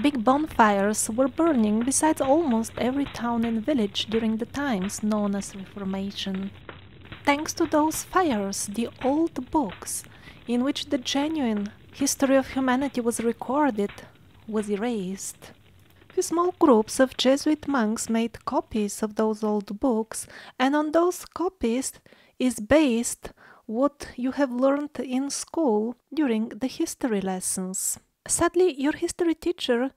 Big bonfires were burning beside almost every town and village during the times known as Reformation. Thanks to those fires, the old books, in which the genuine history of humanity was recorded, was erased. Few small groups of Jesuit monks made copies of those old books, and on those copies is based what you have learned in school during the history lessons. Sadly, your history teacher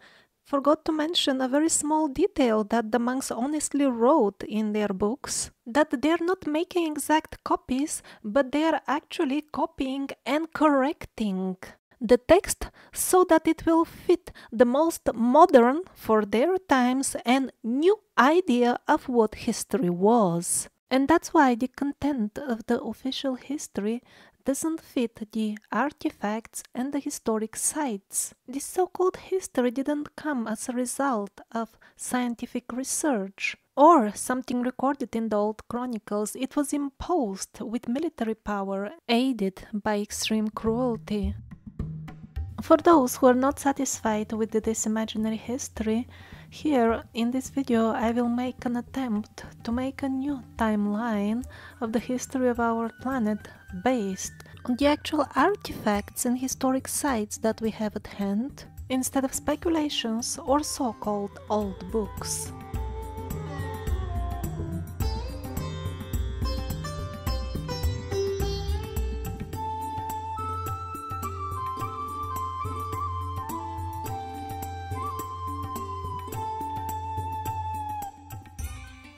forgot to mention a very small detail that the monks honestly wrote in their books, that they are not making exact copies, but they are actually copying and correcting the text so that it will fit the most modern for their times and new idea of what history was. And that's why the content of the official history doesn't fit the artifacts and the historic sites. This so-called history didn't come as a result of scientific research or something recorded in the old chronicles. It was imposed with military power, aided by extreme cruelty. For those who are not satisfied with this imaginary history, here in this video I will make an attempt to make a new timeline of the history of our planet based on the actual artifacts and historic sites that we have at hand, instead of speculations or so-called old books.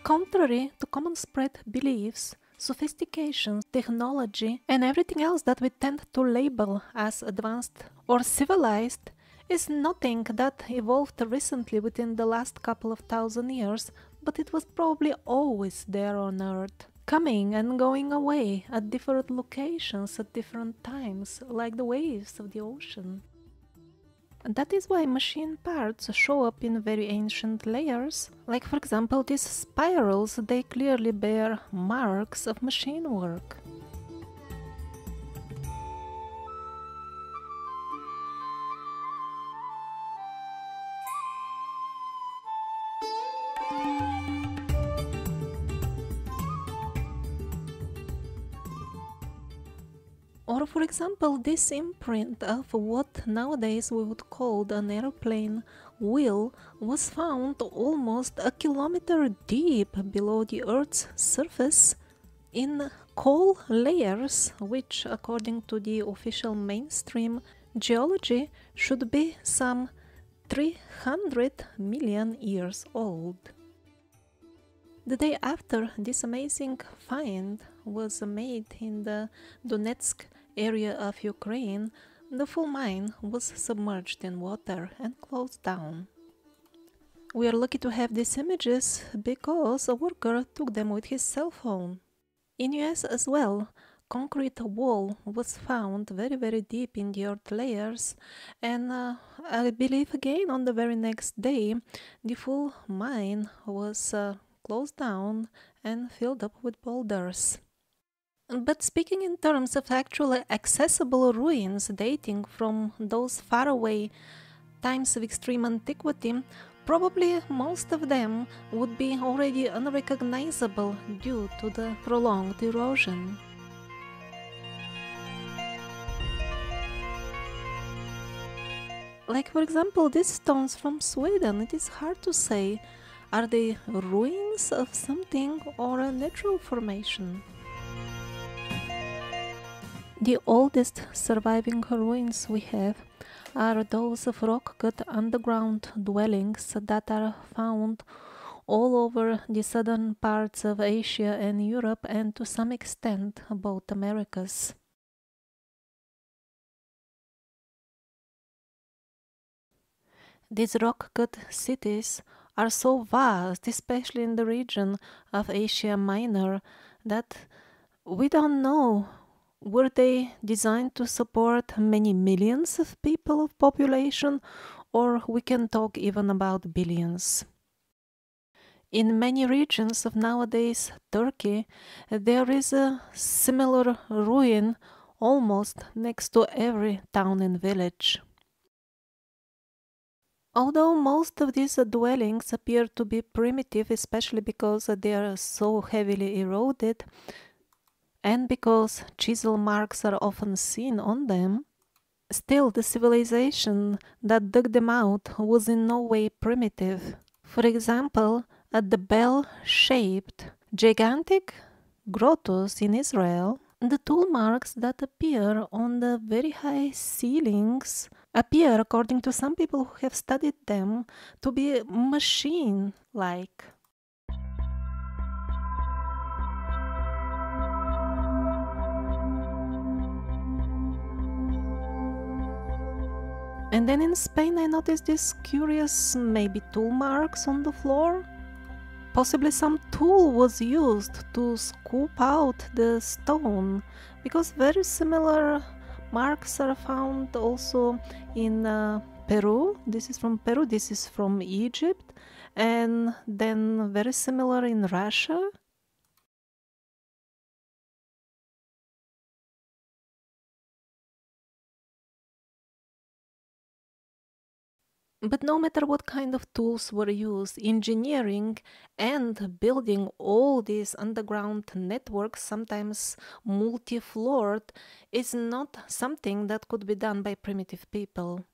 Contrary to common spread beliefs, sophistication, technology, and everything else that we tend to label as advanced or civilized is nothing that evolved recently within the last couple of thousand years, but it was probably always there on Earth, coming and going away at different locations at different times, like the waves of the ocean. And that is why machine parts show up in very ancient layers, like for example these spirals, they clearly bear marks of machine work. Or for example, this imprint of what nowadays we would call an airplane wheel was found almost a kilometer deep below the Earth's surface in coal layers, which according to the official mainstream geology should be some 300 million years old. The day after this amazing find was made in the Donetsk area of Ukraine, the full mine was submerged in water and closed down. We are lucky to have these images because a worker took them with his cell phone. In US as well, concrete wall was found very deep in the earth layers, and I believe again on the very next day the full mine was closed down and filled up with boulders. But speaking in terms of actually accessible ruins dating from those faraway times of extreme antiquity, probably most of them would be already unrecognizable due to the prolonged erosion. Like for example these stones from Sweden, it is hard to say, are they ruins of something or a natural formation? The oldest surviving ruins we have are those of rock-cut underground dwellings that are found all over the southern parts of Asia and Europe, and to some extent both Americas. These rock-cut cities are so vast, especially in the region of Asia Minor, that we don't know, were they designed to support many millions of people of population, or we can talk even about billions. In many regions of nowadays Turkey, there is a similar ruin almost next to every town and village. Although most of these dwellings appear to be primitive, especially because they are so heavily eroded and because chisel marks are often seen on them, still the civilization that dug them out was in no way primitive. For example, at the bell-shaped, gigantic grottos in Israel, the tool marks that appear on the very high ceilings appear, according to some people who have studied them, to be machine-like. And then in Spain I noticed these curious, maybe tool marks on the floor. Possibly some tool was used to scoop out the stone, because very similar marks are found also in Peru. This is from Peru, this is from Egypt, and then very similar in Russia. But no matter what kind of tools were used, engineering and building all these underground networks, sometimes multi-floored, is not something that could be done by primitive people.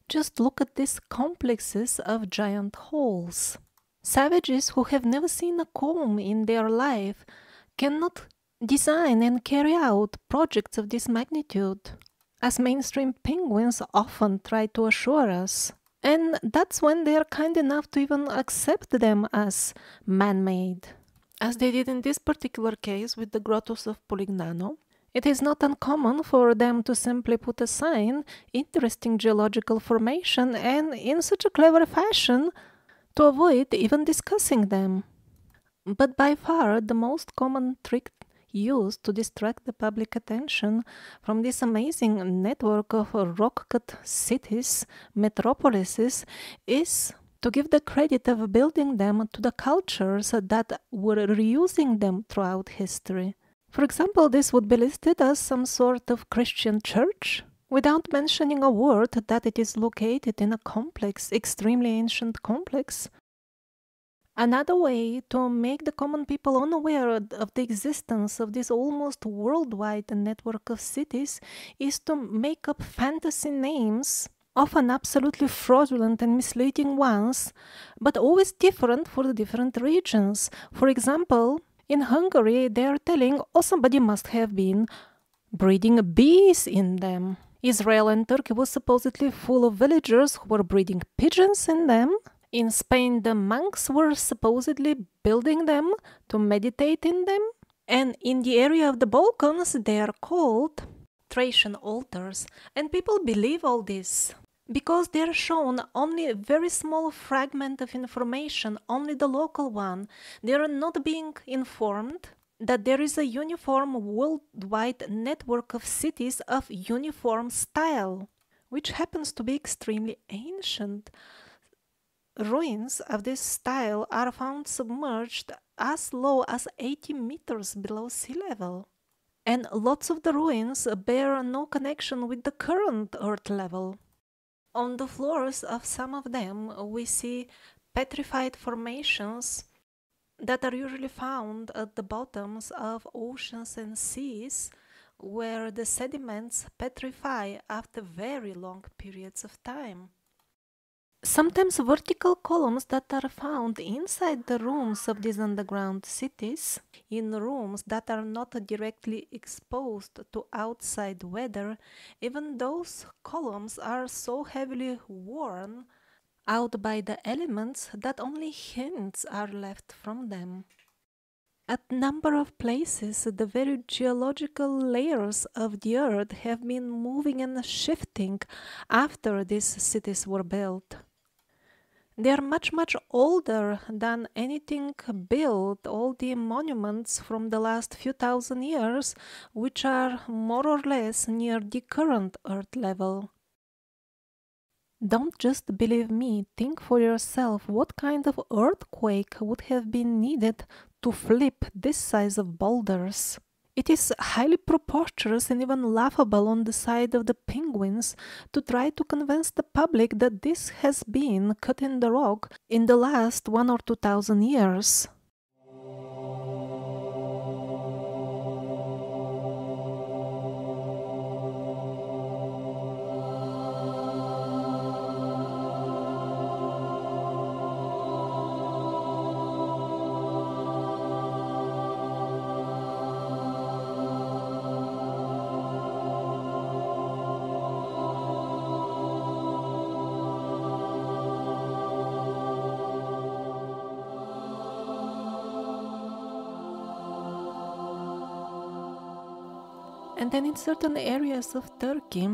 Just look at these complexes of giant halls. Savages who have never seen a comb in their life cannot design and carry out projects of this magnitude, as mainstream penguins often try to assure us. And that's when they are kind enough to even accept them as man-made. As they did in this particular case with the grottos of Polignano, it is not uncommon for them to simply put a sign, interesting geological formation, and in such a clever fashion to avoid even discussing them. But by far the most common trick used to distract the public attention from this amazing network of rock-cut cities, metropolises, is to give the credit of building them to the cultures that were reusing them throughout history. For example, this would be listed as some sort of Christian church, without mentioning a word that it is located in a complex, extremely ancient complex. Another way to make the common people unaware of the existence of this almost worldwide network of cities is to make up fantasy names, often absolutely fraudulent and misleading ones, but always different for the different regions. For example, in Hungary they are telling, oh, somebody must have been breeding bees in them. Israel and Turkey was supposedly full of villagers who were breeding pigeons in them. In Spain, the monks were supposedly building them to meditate in them. And in the area of the Balkans, they are called Thracian altars. And people believe all this because they are shown only a very small fragment of information, only the local one. They are not being informed that there is a uniform worldwide network of cities of uniform style, which happens to be extremely ancient. Ruins of this style are found submerged as low as 80 meters below sea level. And lots of the ruins bear no connection with the current earth level. On the floors of some of them we see petrified formations that are usually found at the bottoms of oceans and seas, where the sediments petrify after very long periods of time. Sometimes vertical columns that are found inside the rooms of these underground cities, in rooms that are not directly exposed to outside weather, even those columns are so heavily worn out by the elements that only hints are left from them. At a number of places, the very geological layers of the earth have been moving and shifting after these cities were built. They are much, much older than anything built, all the monuments from the last few thousand years, which are more or less near the current Earth level. Don't just believe me, think for yourself what kind of earthquake would have been needed to flip this size of boulders. It is highly preposterous and even laughable on the side of the penguins to try to convince the public that this has been cut in the rock in the last 1 or 2,000 years. And then in certain areas of Turkey,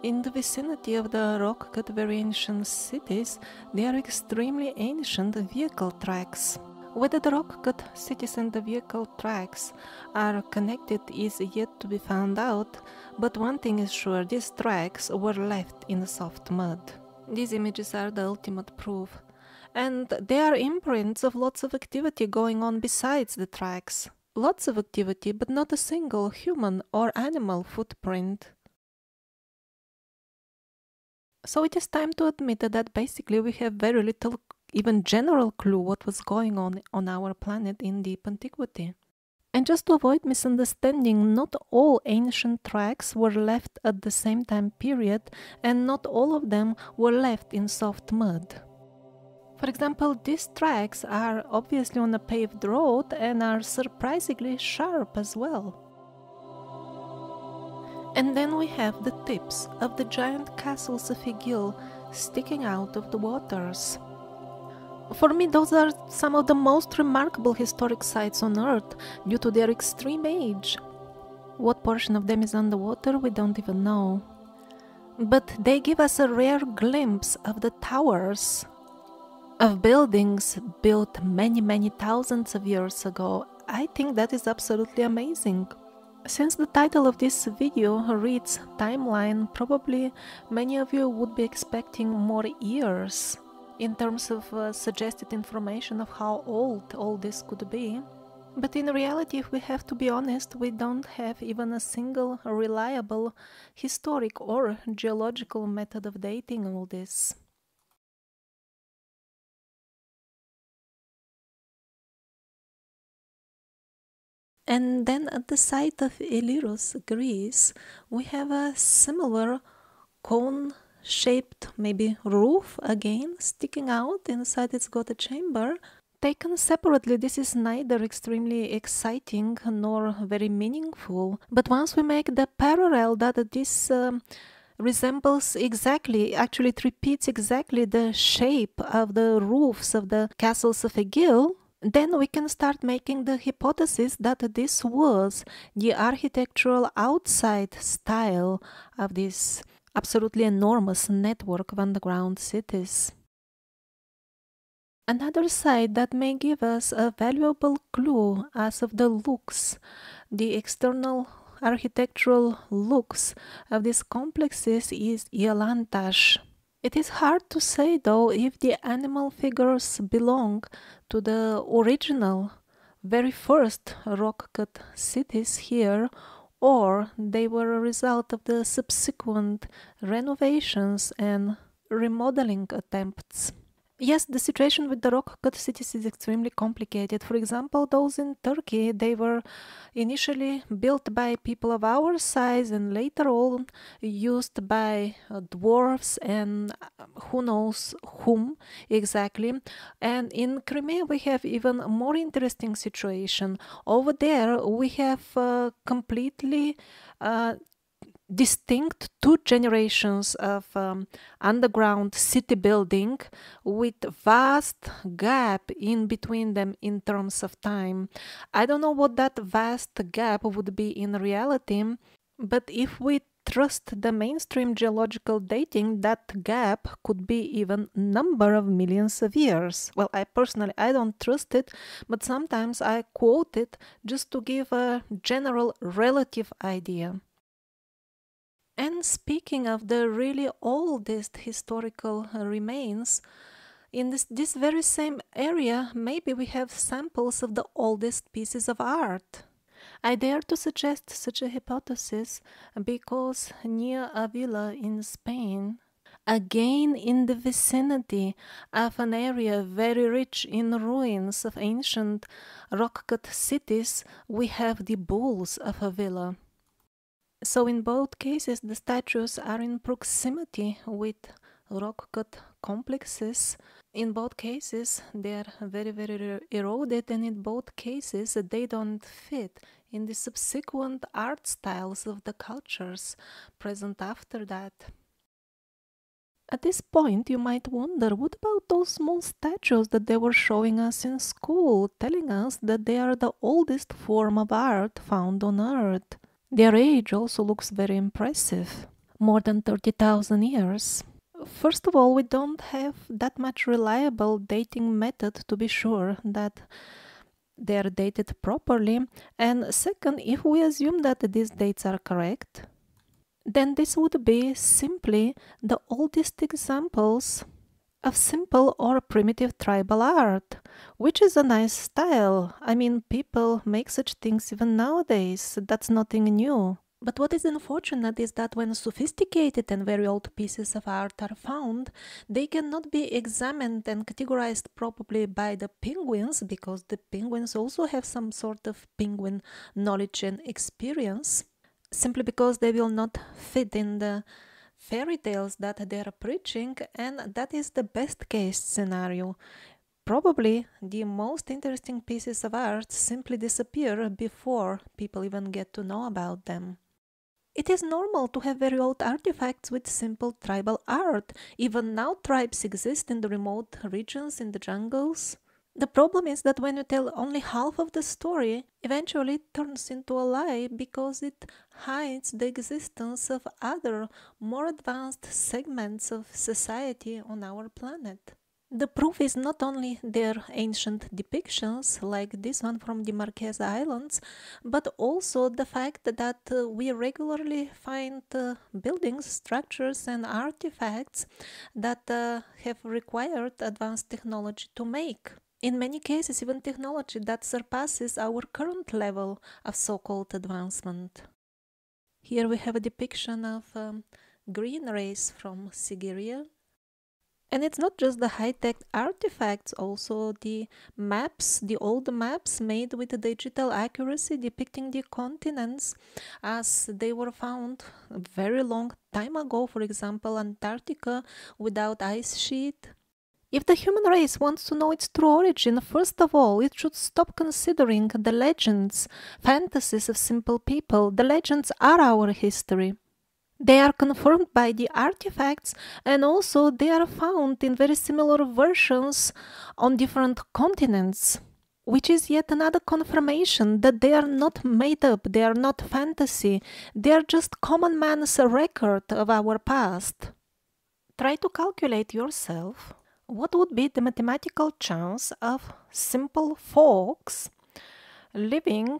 in the vicinity of the rock-cut very ancient cities, there are extremely ancient vehicle tracks. Whether the rock-cut cities and the vehicle tracks are connected is yet to be found out, but one thing is sure, these tracks were left in the soft mud. These images are the ultimate proof. And they are imprints of lots of activity going on besides the tracks. Lots of activity, but not a single human or animal footprint. So it is time to admit that basically we have very little, even general clue what was going on our planet in deep antiquity. And just to avoid misunderstanding, not all ancient tracks were left at the same time period, and not all of them were left in soft mud. For example, these tracks are obviously on a paved road and are surprisingly sharp as well. And then we have the tips of the giant castles of Egil sticking out of the waters. For me, those are some of the most remarkable historic sites on Earth due to their extreme age. What portion of them is underwater, we don't even know. But they give us a rare glimpse of the towers of buildings built many thousands of years ago. I think that is absolutely amazing. Since the title of this video reads timeline, probably many of you would be expecting more years in terms of suggested information of how old all this could be. But in reality, if we have to be honest, we don't have even a single reliable historic or geological method of dating all this. And then at the site of Iliros, Greece, we have a similar cone-shaped maybe roof again sticking out. Inside it's got a chamber. Taken separately, this is neither extremely exciting nor very meaningful. But once we make the parallel that this resembles exactly, actually it repeats exactly the shape of the roofs of the castles of Egil, then we can start making the hypothesis that this was the architectural outside style of this absolutely enormous network of underground cities. Another site that may give us a valuable clue as of the looks, the external architectural looks of these complexes is Yalantash. It is hard to say though if the animal figures belong to the original, very first rock-cut cities here, or they were a result of the subsequent renovations and remodeling attempts. Yes, the situation with the rock-cut cities is extremely complicated. For example, those in Turkey, they were initially built by people of our size and later on used by dwarves and who knows whom exactly. And in Crimea, we have even a more interesting situation. Over there, we have completely distinct two generations of underground city building with vast gap in between them in terms of time. I don't know what that vast gap would be in reality, but if we trust the mainstream geological dating, that gap could be even number of millions of years. Well, I don't trust it, but sometimes I quote it just to give a general relative idea. And speaking of the really oldest historical remains, in this very same area, maybe we have samples of the oldest pieces of art. I dare to suggest such a hypothesis because near a villa in Spain, again in the vicinity of an area very rich in ruins of ancient rock-cut cities, we have the bulls of a villa. So in both cases, the statues are in proximity with rock-cut complexes. In both cases, they are very, very eroded, and in both cases, they don't fit in the subsequent art styles of the cultures present after that. At this point, you might wonder, what about those small statues that they were showing us in school, telling us that they are the oldest form of art found on Earth? Their age also looks very impressive, more than 30,000 years. First of all, we don't have that much reliable dating method to be sure that they are dated properly. And second, if we assume that these dates are correct, then this would be simply the oldest examples of simple or primitive tribal art, which is a nice style. I mean, people make such things even nowadays. That's nothing new. But what is unfortunate is that when sophisticated and very old pieces of art are found, they cannot be examined and categorized properly by the penguins, because the penguins also have some sort of penguin knowledge and experience, simply because they will not fit in the fairy tales that they are preaching, and that is the best case scenario. Probably the most interesting pieces of art simply disappear before people even get to know about them. It is normal to have very old artifacts with simple tribal art. Even now tribes exist in the remote regions, in the jungles. The problem is that when you tell only half of the story, eventually it turns into a lie because it hides the existence of other, more advanced segments of society on our planet. The proof is not only their ancient depictions, like this one from the Marquesa Islands, but also the fact that we regularly find buildings, structures, and artifacts that have required advanced technology to make. In many cases, even technology that surpasses our current level of so-called advancement. Here we have a depiction of green race from Siberia. And it's not just the high-tech artifacts, also the maps, the old maps made with digital accuracy depicting the continents as they were found a very long time ago. For example, Antarctica without ice sheet. If the human race wants to know its true origin, first of all, it should stop considering the legends, fantasies of simple people. The legends are our history. They are confirmed by the artifacts, and also they are found in very similar versions on different continents, which is yet another confirmation that they are not made up, they are not fantasy, they are just common man's record of our past. Try to calculate yourself what would be the mathematical chance of simple folks living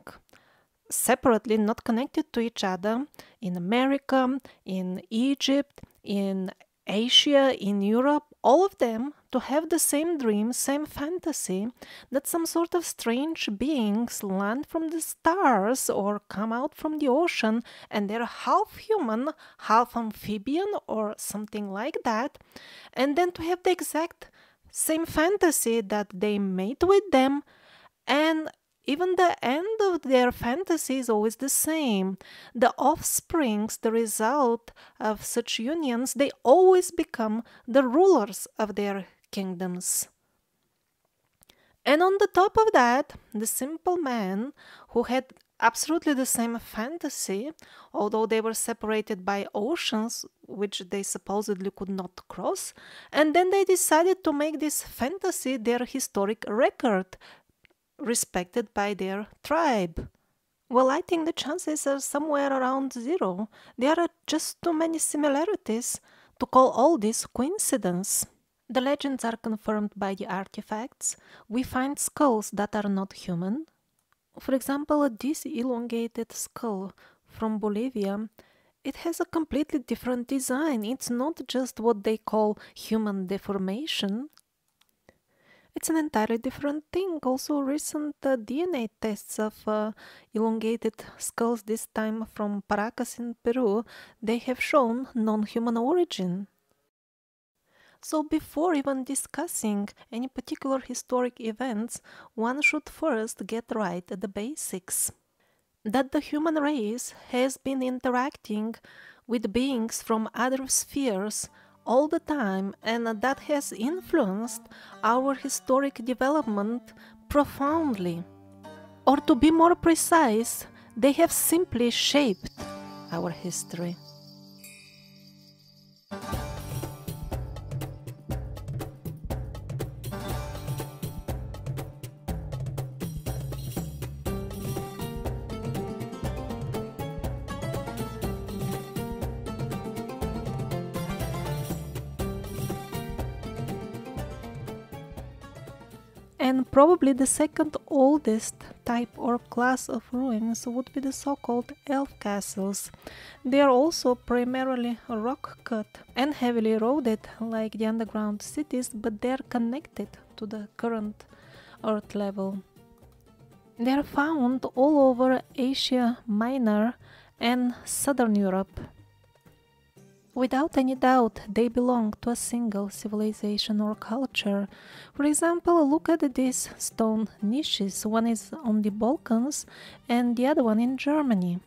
separately, not connected to each other, in America, in Egypt, in Asia, in Europe, all of them to have the same dream, same fantasy, that some sort of strange beings land from the stars or come out from the ocean and they're half human, half amphibian or something like that, and then to have the exact same fantasy that they mate with them, and even the end of their fantasy is always the same. The offsprings, the result of such unions, they always become the rulers of their kingdoms. And on the top of that, the simple man who had absolutely the same fantasy, although they were separated by oceans, which they supposedly could not cross, and then they decided to make this fantasy their historic record, respected by their tribe. Well, I think the chances are somewhere around zero. There are just too many similarities to call all this coincidence. The legends are confirmed by the artifacts. We find skulls that are not human. For example, this elongated skull from Bolivia, it has a completely different design. It's not just what they call human deformation. It's an entirely different thing. Also, recent DNA tests of elongated skulls, this time from Paracas in Peru, they have shown non-human origin. So before even discussing any particular historic events, one should first get right at the basics. That the human race has been interacting with beings from other spheres all the time, and that has influenced our historic development profoundly. Or to be more precise, they have simply shaped our history. And probably the second oldest type or class of ruins would be the so-called elf castles. They are also primarily rock-cut and heavily eroded like the underground cities, but they are connected to the current earth level. They are found all over Asia Minor and Southern Europe. Without any doubt, they belong to a single civilization or culture. For example, look at these stone niches. One is on the Balkans and the other one in Germany.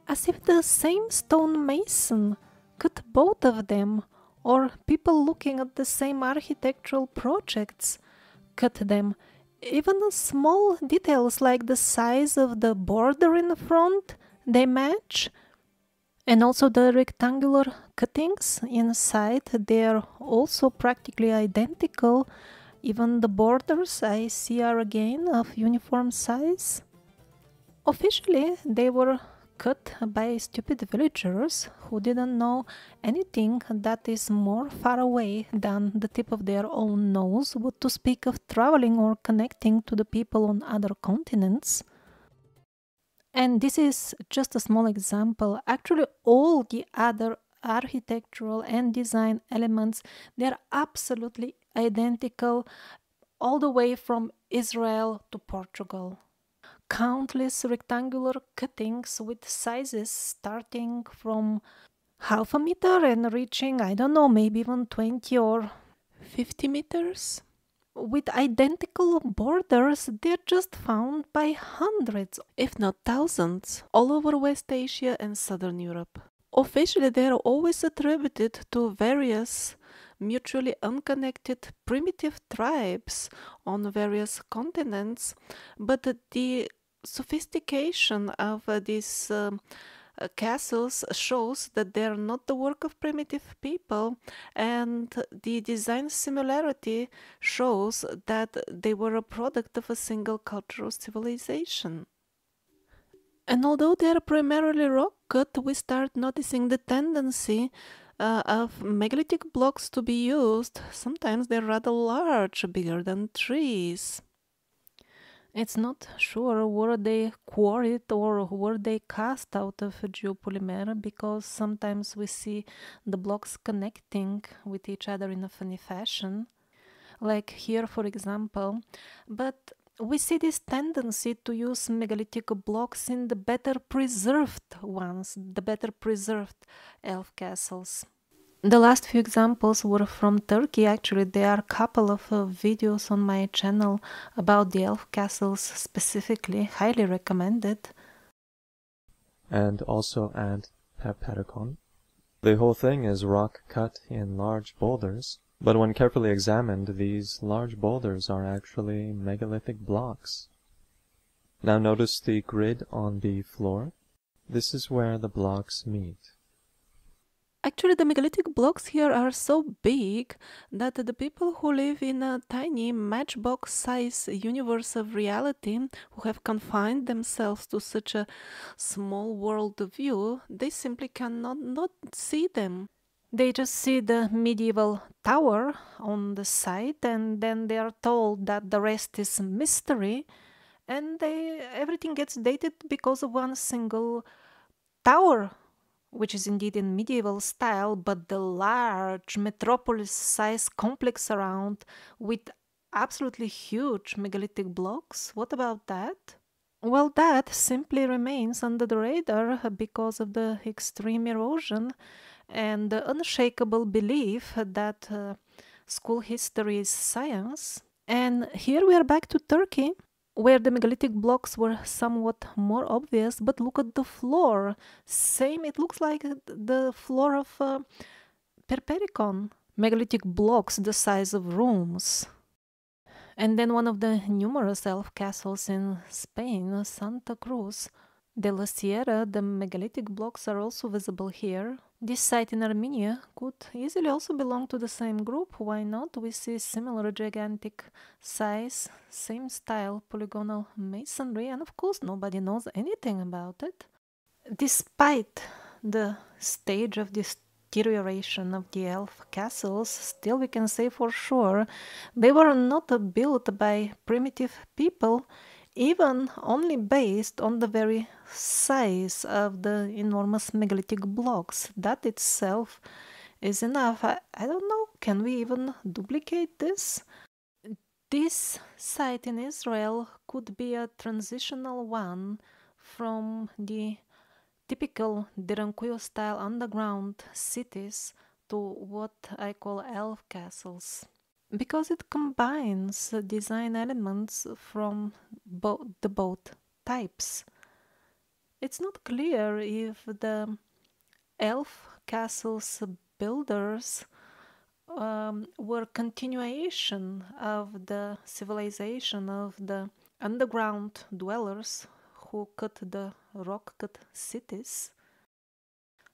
As if the same stone mason cut both of them, or people looking at the same architectural projects cut them. Even small details like the size of the border in the front, they match. And also the rectangular cuttings inside, they are also practically identical. Even the borders I see are again of uniform size. Officially, they were cut by stupid villagers who didn't know anything that is more far away than the tip of their own nose, what to speak of traveling or connecting to the people on other continents. And this is just a small example. Actually, all the other architectural and design elements, they're absolutely identical all the way from Israel to Portugal. Countless rectangular cuttings with sizes starting from half a meter and reaching, I don't know, maybe even 20 or 50 meters. With identical borders, they're just found by hundreds, if not thousands, all over West Asia and Southern Europe. Officially, they are always attributed to various mutually unconnected primitive tribes on various continents, but the sophistication of these castles shows that they are not the work of primitive people, and the design similarity shows that they were a product of a single cultural civilization. And although they are primarily rock cut, we start noticing the tendency of megalithic blocks to be used. Sometimes they're rather large, bigger than trees. It's not sure were they quarried or were they cast out of geopolymer, because sometimes we see the blocks connecting with each other in a funny fashion, like here for example. But we see this tendency to use megalithic blocks in the better preserved ones, the better preserved elf castles. The last few examples were from Turkey. Actually, there are a couple of videos on my channel about the elf castles specifically, highly recommended. And also add Peppercorn. The whole thing is rock cut in large boulders, but when carefully examined, these large boulders are actually megalithic blocks. Now notice the grid on the floor. This is where the blocks meet. Actually, the megalithic blocks here are so big that the people who live in a tiny matchbox-size universe of reality, who have confined themselves to such a small world view, they simply cannot not see them. They just see the medieval tower on the side, and then they are told that the rest is mystery, and everything gets dated because of one single tower which is indeed in medieval style, but the large metropolis-sized complex around with absolutely huge megalithic blocks, what about that? Well, that simply remains under the radar because of the extreme erosion and the unshakable belief that school history is science. And here we are back to Turkey, where the megalithic blocks were somewhat more obvious, but look at the floor. Same, it looks like the floor of Perpericon. Megalithic blocks the size of rooms. And then one of the numerous elf castles in Spain, Santa Cruz de la Sierra, the megalithic blocks are also visible here. This site in Armenia could easily also belong to the same group. Why not? We see similar gigantic size, same style, polygonal masonry, and of course nobody knows anything about it. Despite the stage of this deterioration of the elf castles, still we can say for sure they were not built by primitive people, even only based on the very size of the enormous megalithic blocks. That itself is enough. I don't know, can we even duplicate this? This site in Israel could be a transitional one from the typical Dirankouyo style underground cities to what I call elf castles, because it combines design elements from the both types. It's not clear if the elf castles builders were continuation of the civilization of the underground dwellers who cut the rock-cut cities,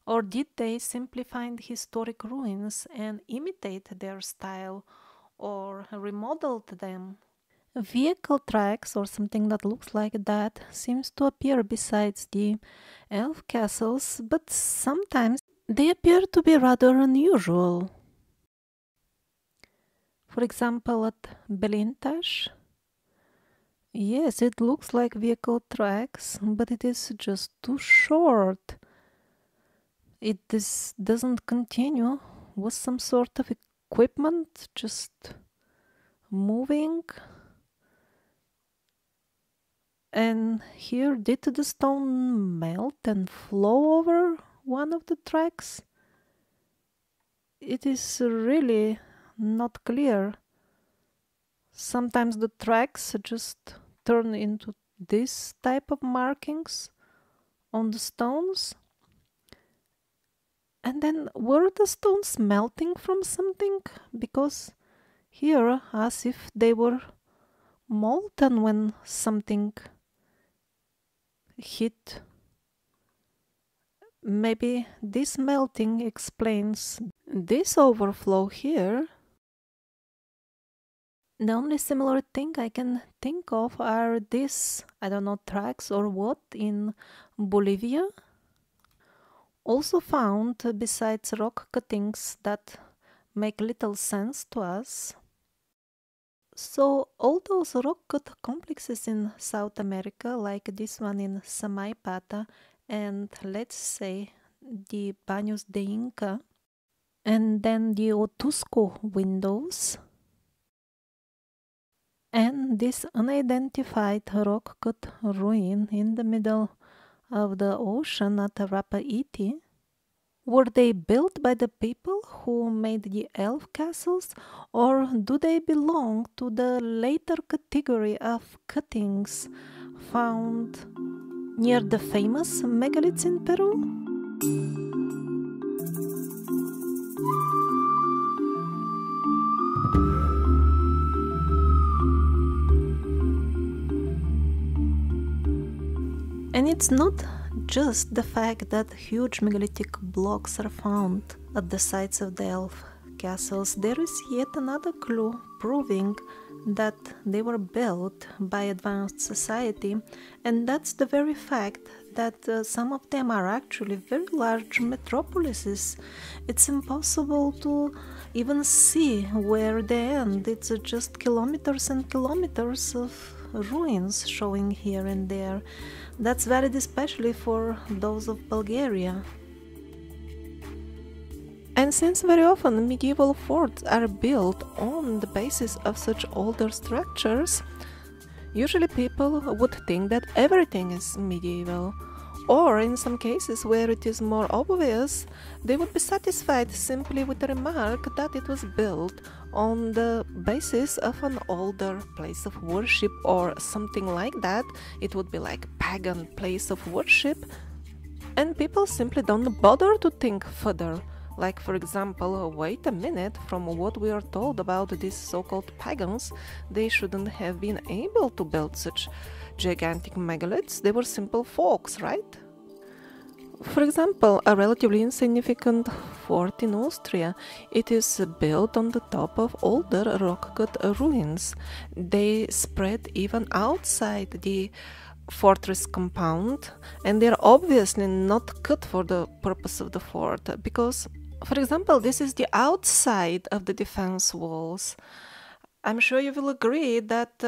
or did they simply find historic ruins and imitate their style or remodeled them? Vehicle tracks or something that looks like that seems to appear besides the elf castles, but sometimes they appear to be rather unusual. For example, at Belintash, yes, it looks like vehicle tracks, but it is just too short. It doesn't continue. Was some sort of equipment just moving? And here, did the stone melt and flow over one of the tracks? It is really not clear. Sometimes the tracks just turn into this type of markings on the stones. And then were the stones melting from something? Because here, as if they were molten when something hit. Maybe this melting explains this overflow here. The only similar thing I can think of are these, I don't know, tracks or what, in Bolivia. Also found besides rock cuttings that make little sense to us. So all those rock cut complexes in South America, like this one in Samaipata, and let's say the Baños de Inca, and then the Otusco windows, and this unidentified rock-cut ruin in the middle of the ocean at Rapa Iti, were they built by the people who made the elf castles, or do they belong to the later category of cuttings found near the famous megaliths in Peru? And it's not just the fact that huge megalithic blocks are found at the sites of the elf castles. There is yet another clue proving that they were built by advanced society, and that's the very fact that some of them are actually very large metropolises. It's impossible to even see where they end. It's just kilometers and kilometers of ruins showing here and there. That's valid especially for those of Bulgaria. And since very often medieval forts are built on the basis of such older structures, usually people would think that everything is medieval. Or in some cases where it is more obvious, they would be satisfied simply with the remark that it was built on the basis of an older place of worship or something like that. It would be like a pagan place of worship, and people simply don't bother to think further. Like, for example, wait a minute, from what we are told about these so-called pagans, they shouldn't have been able to build such gigantic megaliths. They were simple folks, right? For example, a relatively insignificant fort in Austria. It is built on the top of older rock-cut ruins. They spread even outside the fortress compound, and they are obviously not cut for the purpose of the fort, because, for example, this is the outside of the defense walls. I'm sure you will agree that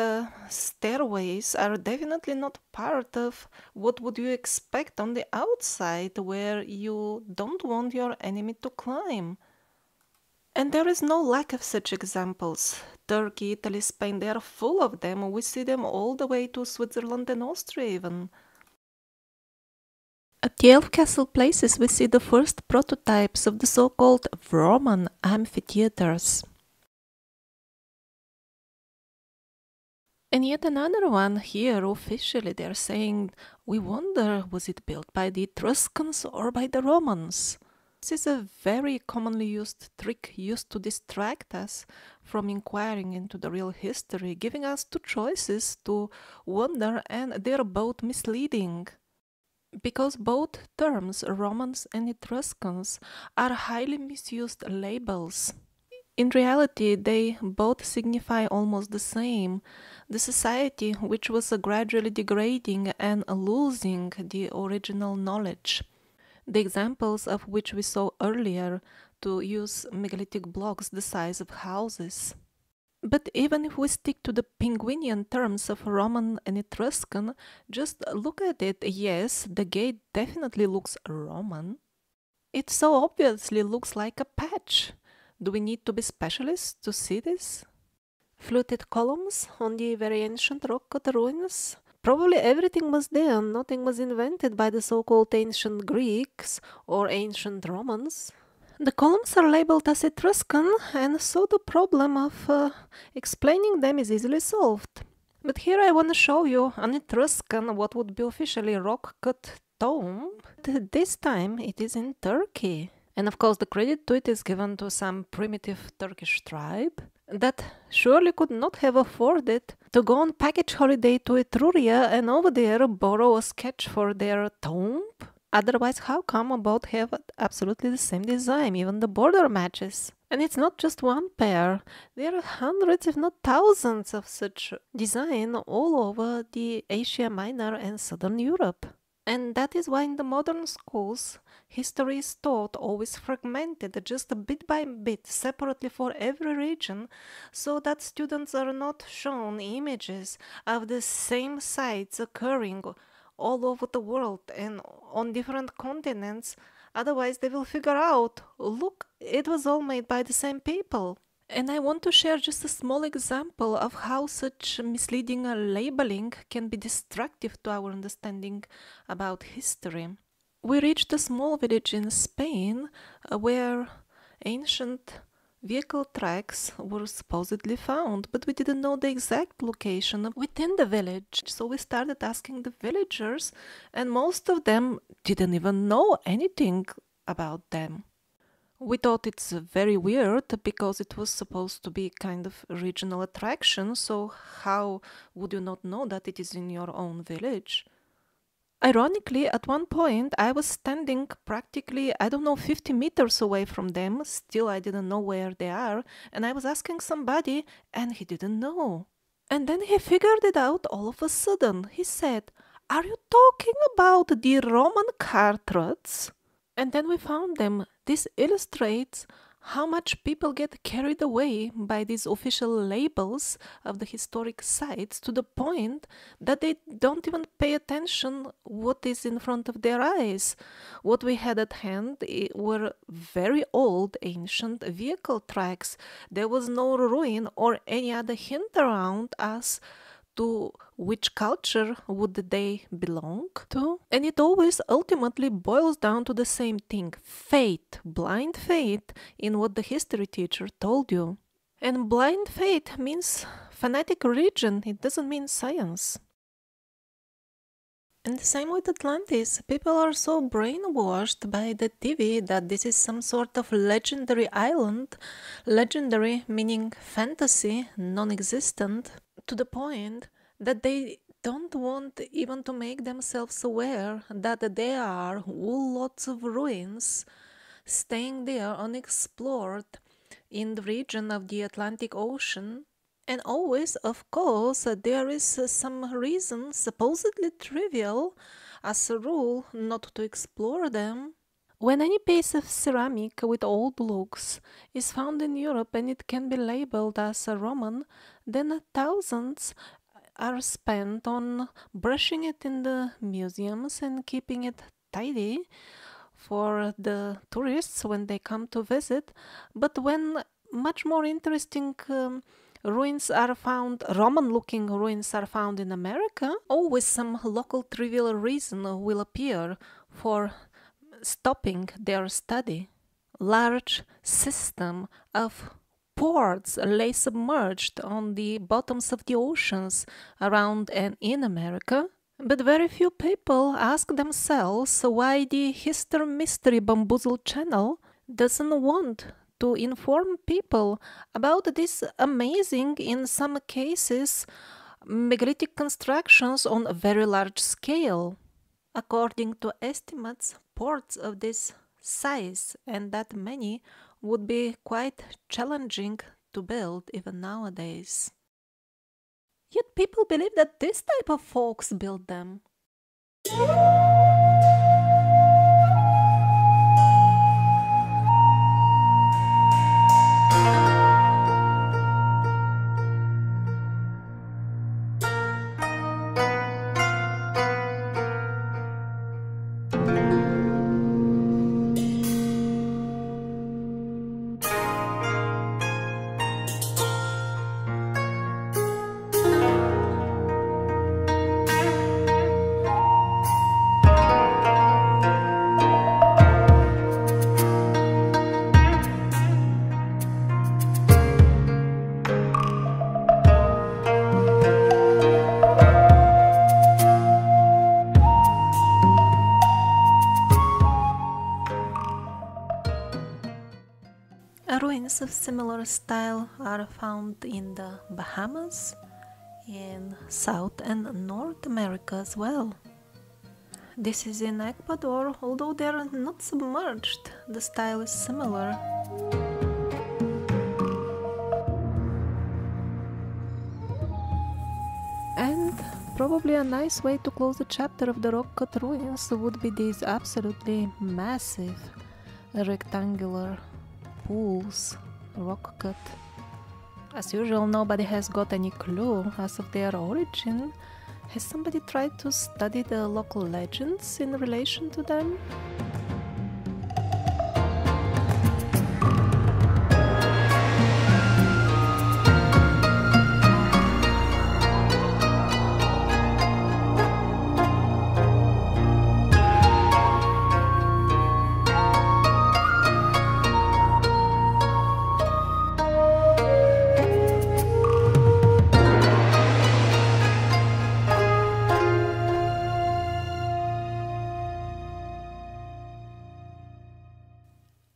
stairways are definitely not part of what would you expect on the outside, where you don't want your enemy to climb. And there is no lack of such examples. Turkey, Italy, Spain, they are full of them. We see them all the way to Switzerland and Austria even. At the Elf Castle places we see the first prototypes of the so-called Roman amphitheaters. And yet another one here, officially they're saying, we wonder, was it built by the Etruscans or by the Romans? This is a very commonly used trick used to distract us from inquiring into the real history, giving us two choices to wonder, and they're both misleading. Because both terms, Romans and Etruscans, are highly misused labels. In reality, they both signify almost the same, the society which was gradually degrading and losing the original knowledge. The examples of which we saw earlier, to use megalithic blocks the size of houses. But even if we stick to the Penguinian terms of Roman and Etruscan, just look at it. Yes, the gate definitely looks Roman. It so obviously looks like a patch. Do we need to be specialists to see this? Fluted columns on the very ancient rock-cut ruins? Probably everything was there, nothing was invented by the so-called ancient Greeks or ancient Romans. The columns are labeled as Etruscan, and so the problem of explaining them is easily solved. But here I want to show you an Etruscan, what would be officially rock-cut tomb. This time it is in Turkey. And of course the credit to it is given to some primitive Turkish tribe that surely could not have afforded to go on package holiday to Etruria and over there borrow a sketch for their tomb. Otherwise, how come both have absolutely the same design, even the border matches? And it's not just one pair, there are hundreds if not thousands of such design all over the Asia Minor and Southern Europe. And that is why in the modern schools, history is taught always fragmented, just bit by bit, separately for every region, so that students are not shown images of the same sites occurring all over the world and on different continents. Otherwise they will figure out, look, it was all made by the same people. And I want to share just a small example of how such misleading labeling can be destructive to our understanding about history. We reached a small village in Spain where ancient vehicle tracks were supposedly found, but we didn't know the exact location within the village. So we started asking the villagers, and most of them didn't even know anything about them. We thought it's very weird because it was supposed to be kind of regional attraction, so how would you not know that it is in your own village? Ironically, at one point I was standing practically, 50 meters away from them, still I didn't know where they are, and I was asking somebody and he didn't know. And then he figured it out all of a sudden. He said, "Are you talking about the Roman car trucks?" And then we found them. This illustrates how much people get carried away by these official labels of the historic sites to the point that they don't even pay attention what is in front of their eyes. What we had at hand were very old ancient vehicle tracks. There was no ruin or any other hint around us to which culture would they belong to. And it always ultimately boils down to the same thing: faith, blind faith in what the history teacher told you. And blind faith means fanatic religion, it doesn't mean science. And the same with Atlantis. People are so brainwashed by the TV that this is some sort of legendary island, legendary meaning fantasy, non-existent, to the point that they don't want even to make themselves aware that there are lots of ruins staying there unexplored in the region of the Atlantic Ocean. And always, of course, there is some reason, supposedly trivial, as a rule, not to explore them. When any piece of ceramic with old looks is found in Europe and it can be labeled as a Roman, then thousands are spent on brushing it in the museums and keeping it tidy for the tourists when they come to visit. But when much more interesting ruins are found, Roman-looking ruins are found in America, always some local trivial reason will appear for stopping their study. Large system of ports lay submerged on the bottoms of the oceans around and in America, but very few people ask themselves why the History Mystery Bamboozle channel doesn't want to inform people about these amazing, in some cases, megalithic constructions on a very large scale. According to estimates, ports of this size and that many would be quite challenging to build even nowadays. Yet people believe that this type of folks built them. Ruins of similar style are found in the Bahamas, in South and North America as well. This is in Ecuador, although they are not submerged, the style is similar. And probably a nice way to close the chapter of the rock-cut ruins would be these absolutely massive rectangular pools, rock cut. As usual, nobody has got any clue as of their origin. Has somebody tried to study the local legends in relation to them?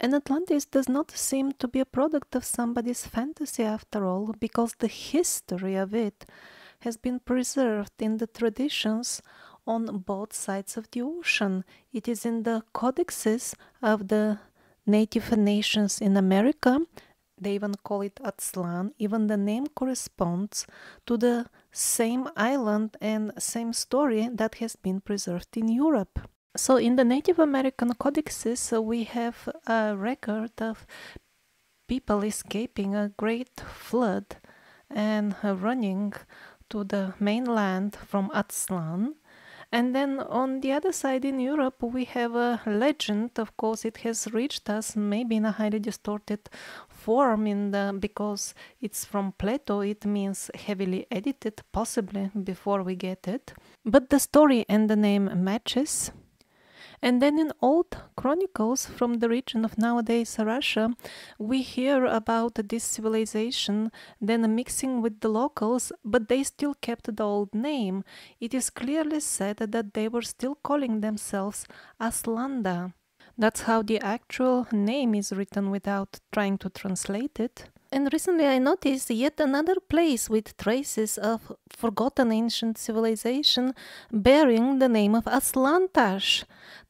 And Atlantis does not seem to be a product of somebody's fantasy after all, because the history of it has been preserved in the traditions on both sides of the ocean. It is in the codexes of the native nations in America. They even call it Aztlan. Even the name corresponds to the same island and same story that has been preserved in Europe. So in the Native American codexes, we have a record of people escaping a great flood and running to the mainland from Aslan. And then on the other side in Europe, we have a legend. Of course, it has reached us maybe in a highly distorted form because it's from Plato. It means heavily edited, possibly before we get it. But the story and the name matches. And then in old chronicles from the region of nowadays Russia, we hear about this civilization then mixing with the locals, but they still kept the old name. It is clearly said that they were still calling themselves Aslanda. That's how the actual name is written without trying to translate it. And recently I noticed yet another place with traces of forgotten ancient civilization bearing the name of Aslantash.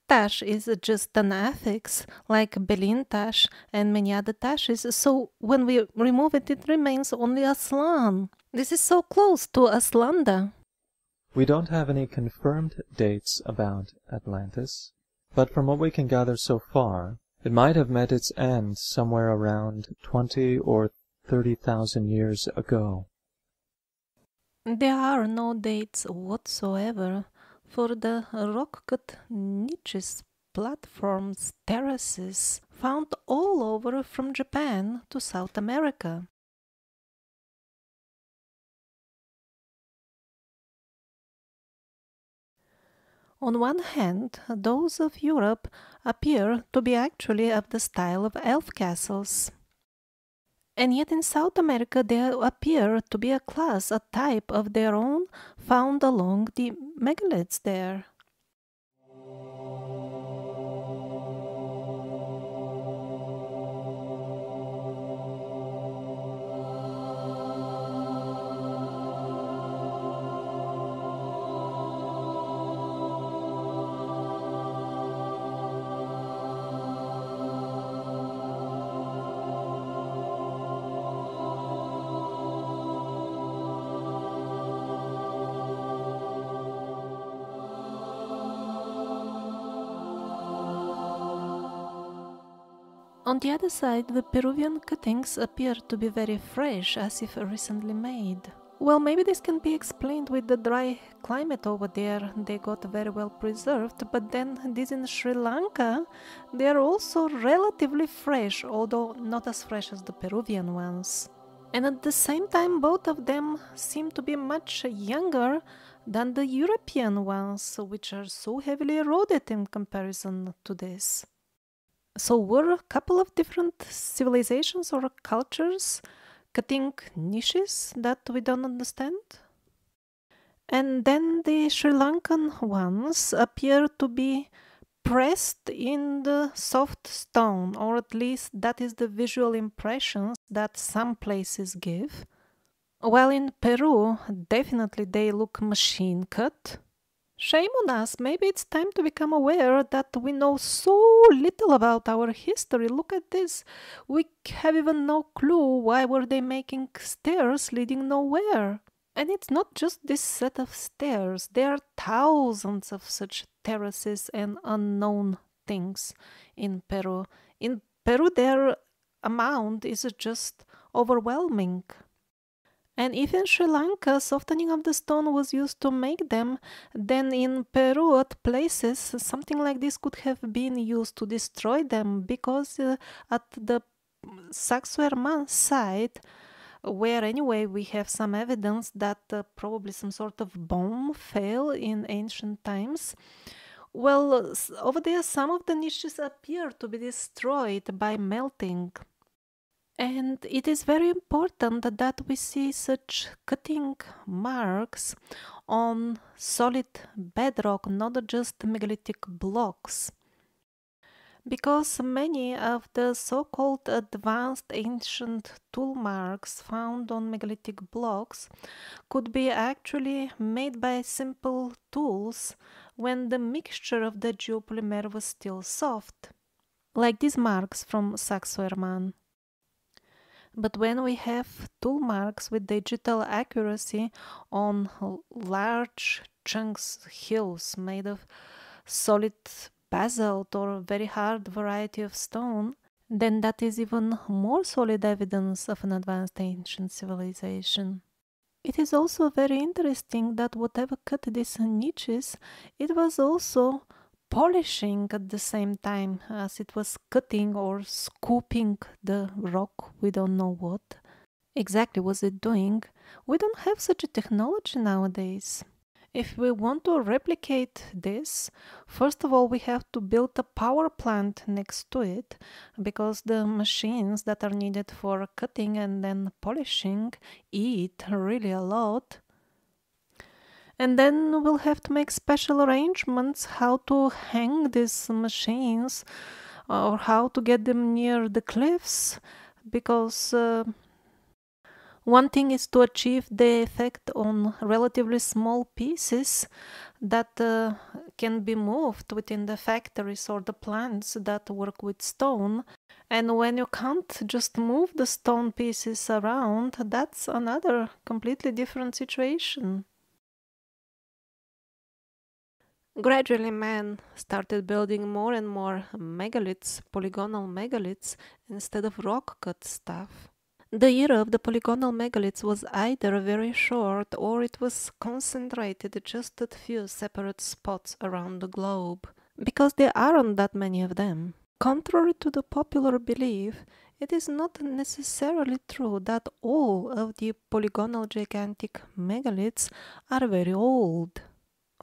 Tash is just an affix, like Belintash and many other Tashes, so when we remove it, it remains only Aslan. This is so close to Aslanda. We don't have any confirmed dates about Atlantis, but from what we can gather so far, it might have met its end somewhere around 20 or 30,000 years ago. There are no dates whatsoever for the rock-cut niches, platforms, terraces found all over from Japan to South America. On one hand, those of Europe appear to be actually of the style of elf castles. And yet in South America there appear to be a class, a type of their own, found along the megaliths there. On the other side, the Peruvian cuttings appear to be very fresh, as if recently made. Well, maybe this can be explained with the dry climate over there. They got very well preserved, but then these in Sri Lanka, they are also relatively fresh, although not as fresh as the Peruvian ones. And at the same time, both of them seem to be much younger than the European ones, which are so heavily eroded in comparison to this. So were a couple of different civilizations or cultures cutting niches that we don't understand? And then the Sri Lankan ones appear to be pressed in the soft stone, or at least that is the visual impressions that some places give. While in Peru, definitely they look machine cut. Shame on us, maybe it's time to become aware that we know so little about our history. Look at this, we have even no clue why were they making stairs leading nowhere. And it's not just this set of stairs, there are thousands of such terraces and unknown things in Peru. In Peru their amount is just overwhelming. And if in Sri Lanka softening of the stone was used to make them, then in Peru at places something like this could have been used to destroy them, because at the Sacsayhuaman site, where anyway we have some evidence that probably some sort of bomb fell in ancient times, well, over there some of the niches appear to be destroyed by melting. And it is very important that we see such cutting marks on solid bedrock, not just megalithic blocks. Because many of the so-called advanced ancient tool marks found on megalithic blocks could be actually made by simple tools when the mixture of the geopolymer was still soft, like these marks from Sacsayhuaman. But when we have tool marks with digital accuracy on large chunks, hills made of solid basalt or very hard variety of stone, then that is even more solid evidence of an advanced ancient civilization. It is also very interesting that whatever cut these niches, it was also polishing at the same time as it was cutting or scooping the rock. We don't know what exactly was it doing. We don't have such a technology nowadays. If we want to replicate this, first of all, we have to build a power plant next to it, because the machines that are needed for cutting and then polishing eat really a lot. And then we'll have to make special arrangements how to hang these machines or how to get them near the cliffs, because one thing is to achieve the effect on relatively small pieces that can be moved within the factories or the plants that work with stone. And when you can't just move the stone pieces around, that's another completely different situation. Gradually, man started building more and more megaliths, polygonal megaliths, instead of rock-cut stuff. The era of the polygonal megaliths was either very short or it was concentrated just at few separate spots around the globe, because there aren't that many of them. Contrary to the popular belief, it is not necessarily true that all of the polygonal gigantic megaliths are very old.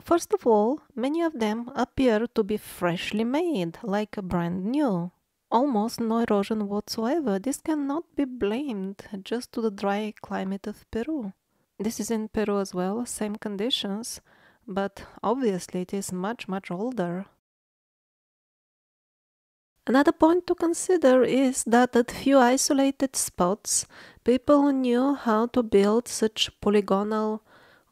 First of all, many of them appear to be freshly made, like brand new. Almost no erosion whatsoever. This cannot be blamed just to the dry climate of Peru. This is in Peru as well, same conditions, but obviously it is much older. Another point to consider is that at few isolated spots, people knew how to build such polygonal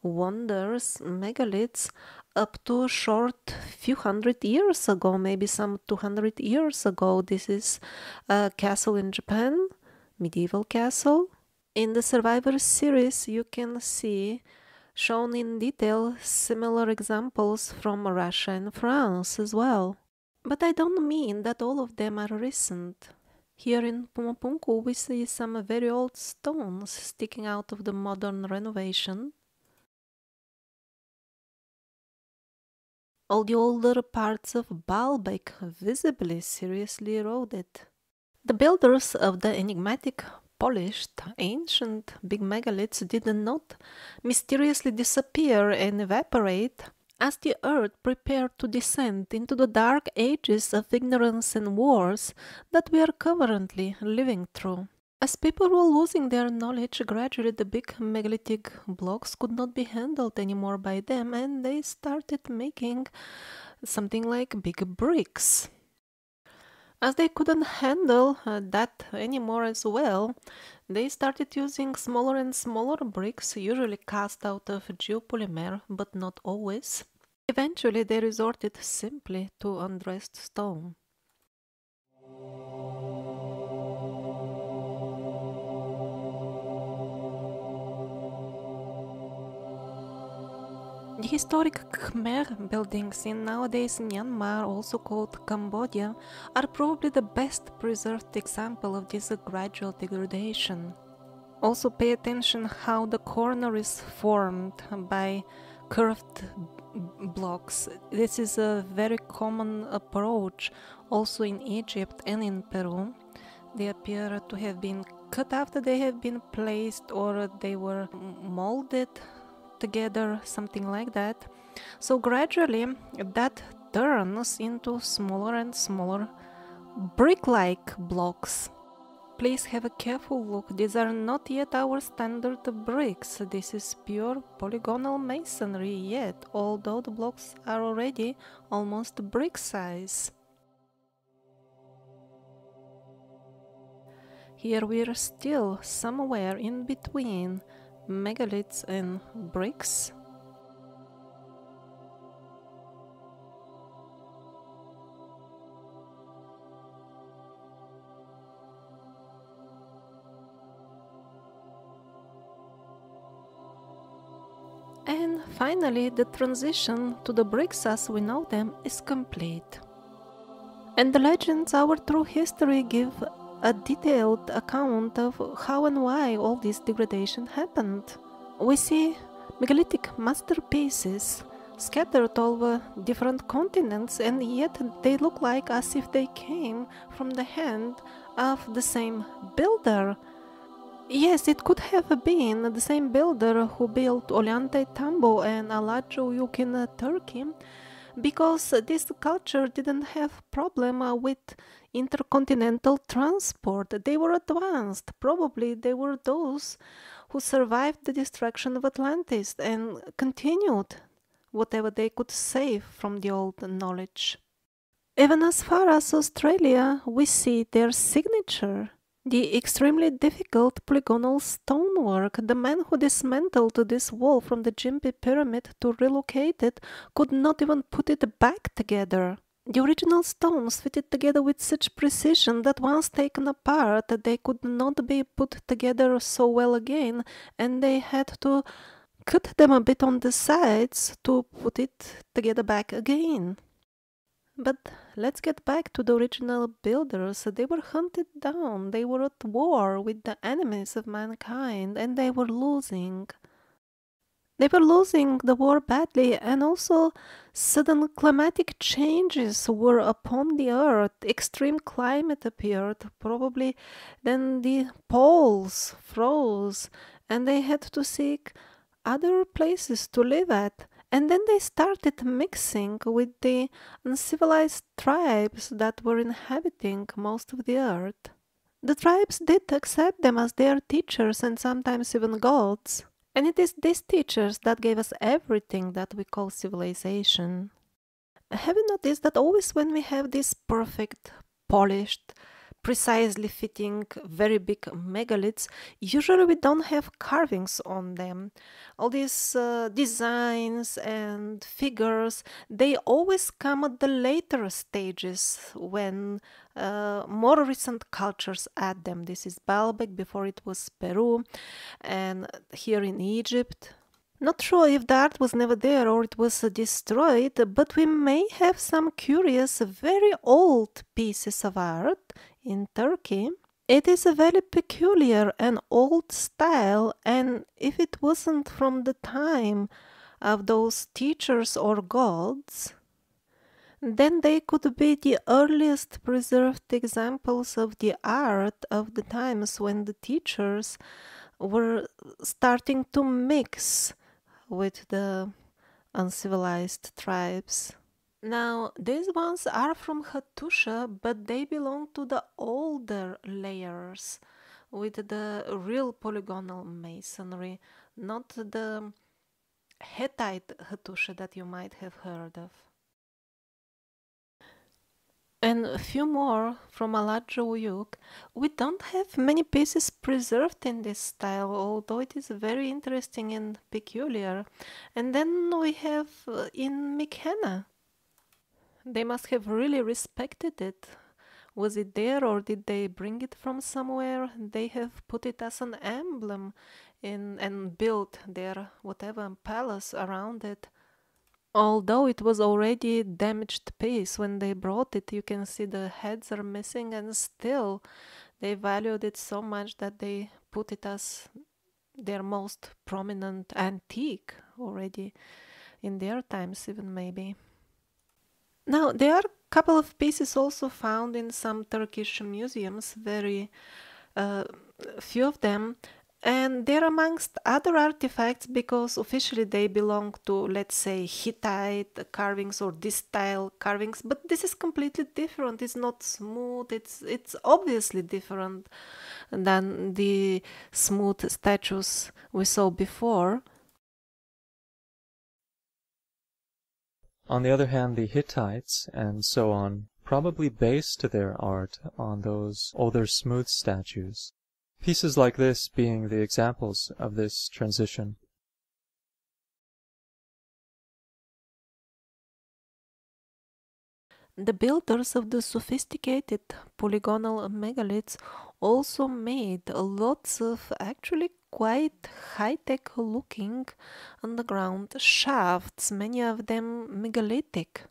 wonders, megaliths, up to a short few hundred years ago, maybe some 200 years ago. This is a castle in Japan, medieval castle. In the Survivor series, you can see shown in detail similar examples from Russia and France as well. But I don't mean that all of them are recent. Here in Pumapunku, we see some very old stones sticking out of the modern renovation. All the older parts of Baalbek visibly seriously eroded. The builders of the enigmatic, polished, ancient big megaliths did not mysteriously disappear and evaporate as the earth prepared to descend into the dark ages of ignorance and wars that we are currently living through. As people were losing their knowledge, gradually the big megalithic blocks could not be handled anymore by them, and they started making something like big bricks. As they couldn't handle that anymore as well, they started using smaller and smaller bricks, usually cast out of geopolymer, but not always. Eventually they resorted simply to undressed stone. The historic Khmer buildings in nowadays Myanmar, also called Cambodia, are probably the best preserved example of this gradual degradation. Also pay attention how the corner is formed by curved blocks. This is a very common approach also in Egypt and in Peru. They appear to have been cut after they have been placed, or they were molded together, something like that. So gradually that turns into smaller and smaller brick-like blocks. Please have a careful look. These are not yet our standard bricks. This is pure polygonal masonry yet, although the blocks are already almost brick size. Here we are still somewhere in between megaliths and bricks. And finally, the transition to the bricks as we know them is complete. And the legends, our true history, give a detailed account of how and why all this degradation happened. We see megalithic masterpieces scattered over different continents, and yet they look like as if they came from the hand of the same builder. Yes, it could have been the same builder who built Ollantaytambo and Alacıuyuk in Turkey, because this culture didn't have problem with intercontinental transport. They were advanced. Probably they were those who survived the destruction of Atlantis and continued whatever they could save from the old knowledge. Even as far as Australia, we see their signature. The extremely difficult polygonal stonework. The man who dismantled this wall from the Gympie Pyramid to relocate it could not even put it back together. The original stones fitted together with such precision that once taken apart, they could not be put together so well again, and they had to cut them a bit on the sides to put it together back again. But let's get back to the original builders. They were hunted down, they were at war with the enemies of mankind, and they were losing. They were losing the war badly, and also sudden climatic changes were upon the earth. Extreme climate appeared, probably then the poles froze, and they had to seek other places to live at. And then they started mixing with the uncivilized tribes that were inhabiting most of the earth. The tribes did accept them as their teachers and sometimes even gods. And it is these teachers that gave us everything that we call civilization. Have you noticed that always when we have these perfect, polished, precisely fitting, very big megaliths, usually we don't have carvings on them. All these designs and figures, they always come at the later stages when more recent cultures add them. This is Baalbek, before it was Peru, and here in Egypt. Not sure if the art was never there or it was destroyed, but we may have some curious, very old pieces of art in Turkey. It is a very peculiar and old style, and if it wasn't from the time of those teachers or gods, then they could be the earliest preserved examples of the art of the times when the teachers were starting to mix with the uncivilized tribes. Now, these ones are from Hattusha, but they belong to the older layers with the real polygonal masonry, not the Hittite Hattusha that you might have heard of. And a few more from Alacıuyuk. We don't have many pieces preserved in this style, although it is very interesting and peculiar. And then we have in Mykenæ. They must have really respected it. Was it there or did they bring it from somewhere? They have put it as an emblem and built their whatever palace around it. Although it was already damaged piece when they brought it, you can see the heads are missing, and still they valued it so much that they put it as their most prominent antique already in their times even maybe. Now there are a couple of pieces also found in some Turkish museums, very few of them. And they're amongst other artifacts because officially they belong to, let's say, Hittite carvings or this style carvings, but this is completely different. It's not smooth. It's obviously different than the smooth statues we saw before. On the other hand, the Hittites and so on probably based their art on those older smooth statues. Pieces like this being the examples of this transition. The builders of the sophisticated polygonal megaliths also made lots of actually quite high-tech looking underground shafts, many of them megalithic.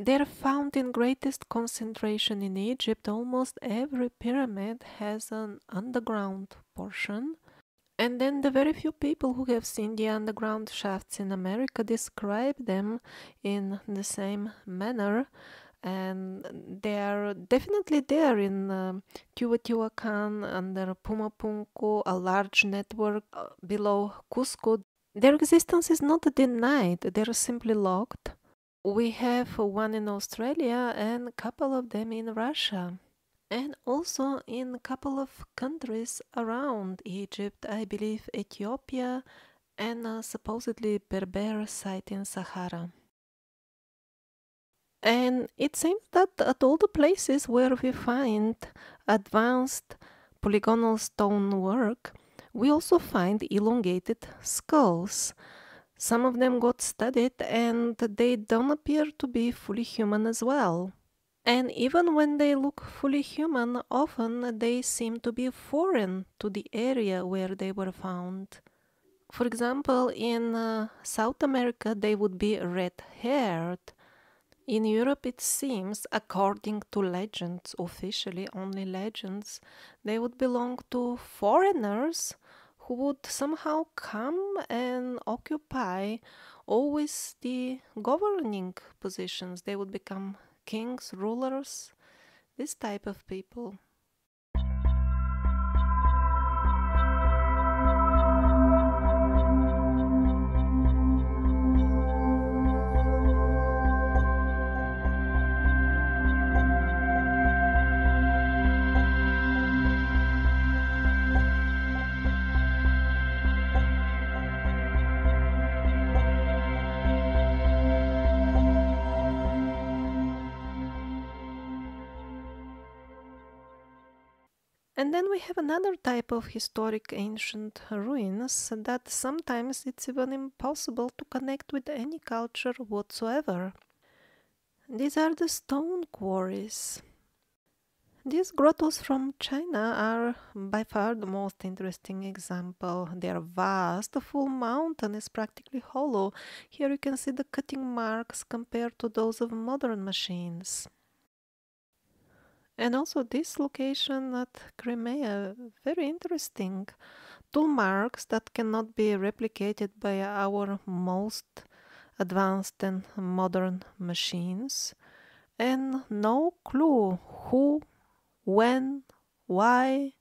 They're found in greatest concentration in Egypt. Almost every pyramid has an underground portion. And then the very few people who have seen the underground shafts in America describe them in the same manner. And they are definitely there in Teotihuacan, under Pumapunku, a large network below Cusco. Their existence is not denied, they're simply locked. We have one in Australia and a couple of them in Russia. And also in a couple of countries around Egypt, I believe Ethiopia and a supposedly Berber site in Sahara. And it seems that at all the places where we find advanced polygonal stonework, we also find elongated skulls. Some of them got studied and they don't appear to be fully human as well. And even when they look fully human, often they seem to be foreign to the area where they were found. For example, in South America, they would be red-haired. In Europe, it seems, according to legends, officially only legends, they would belong to foreigners who would somehow come and occupy always the governing positions. They would become kings, rulers, this type of people. And then we have another type of historic ancient ruins that sometimes it's even impossible to connect with any culture whatsoever. These are the stone quarries. These grottos from China are by far the most interesting example. They are vast, the full mountain is practically hollow. Here you can see the cutting marks compared to those of modern machines. And also this location at Crimea, very interesting. Tool marks that cannot be replicated by our most advanced and modern machines. And no clue who, when, why.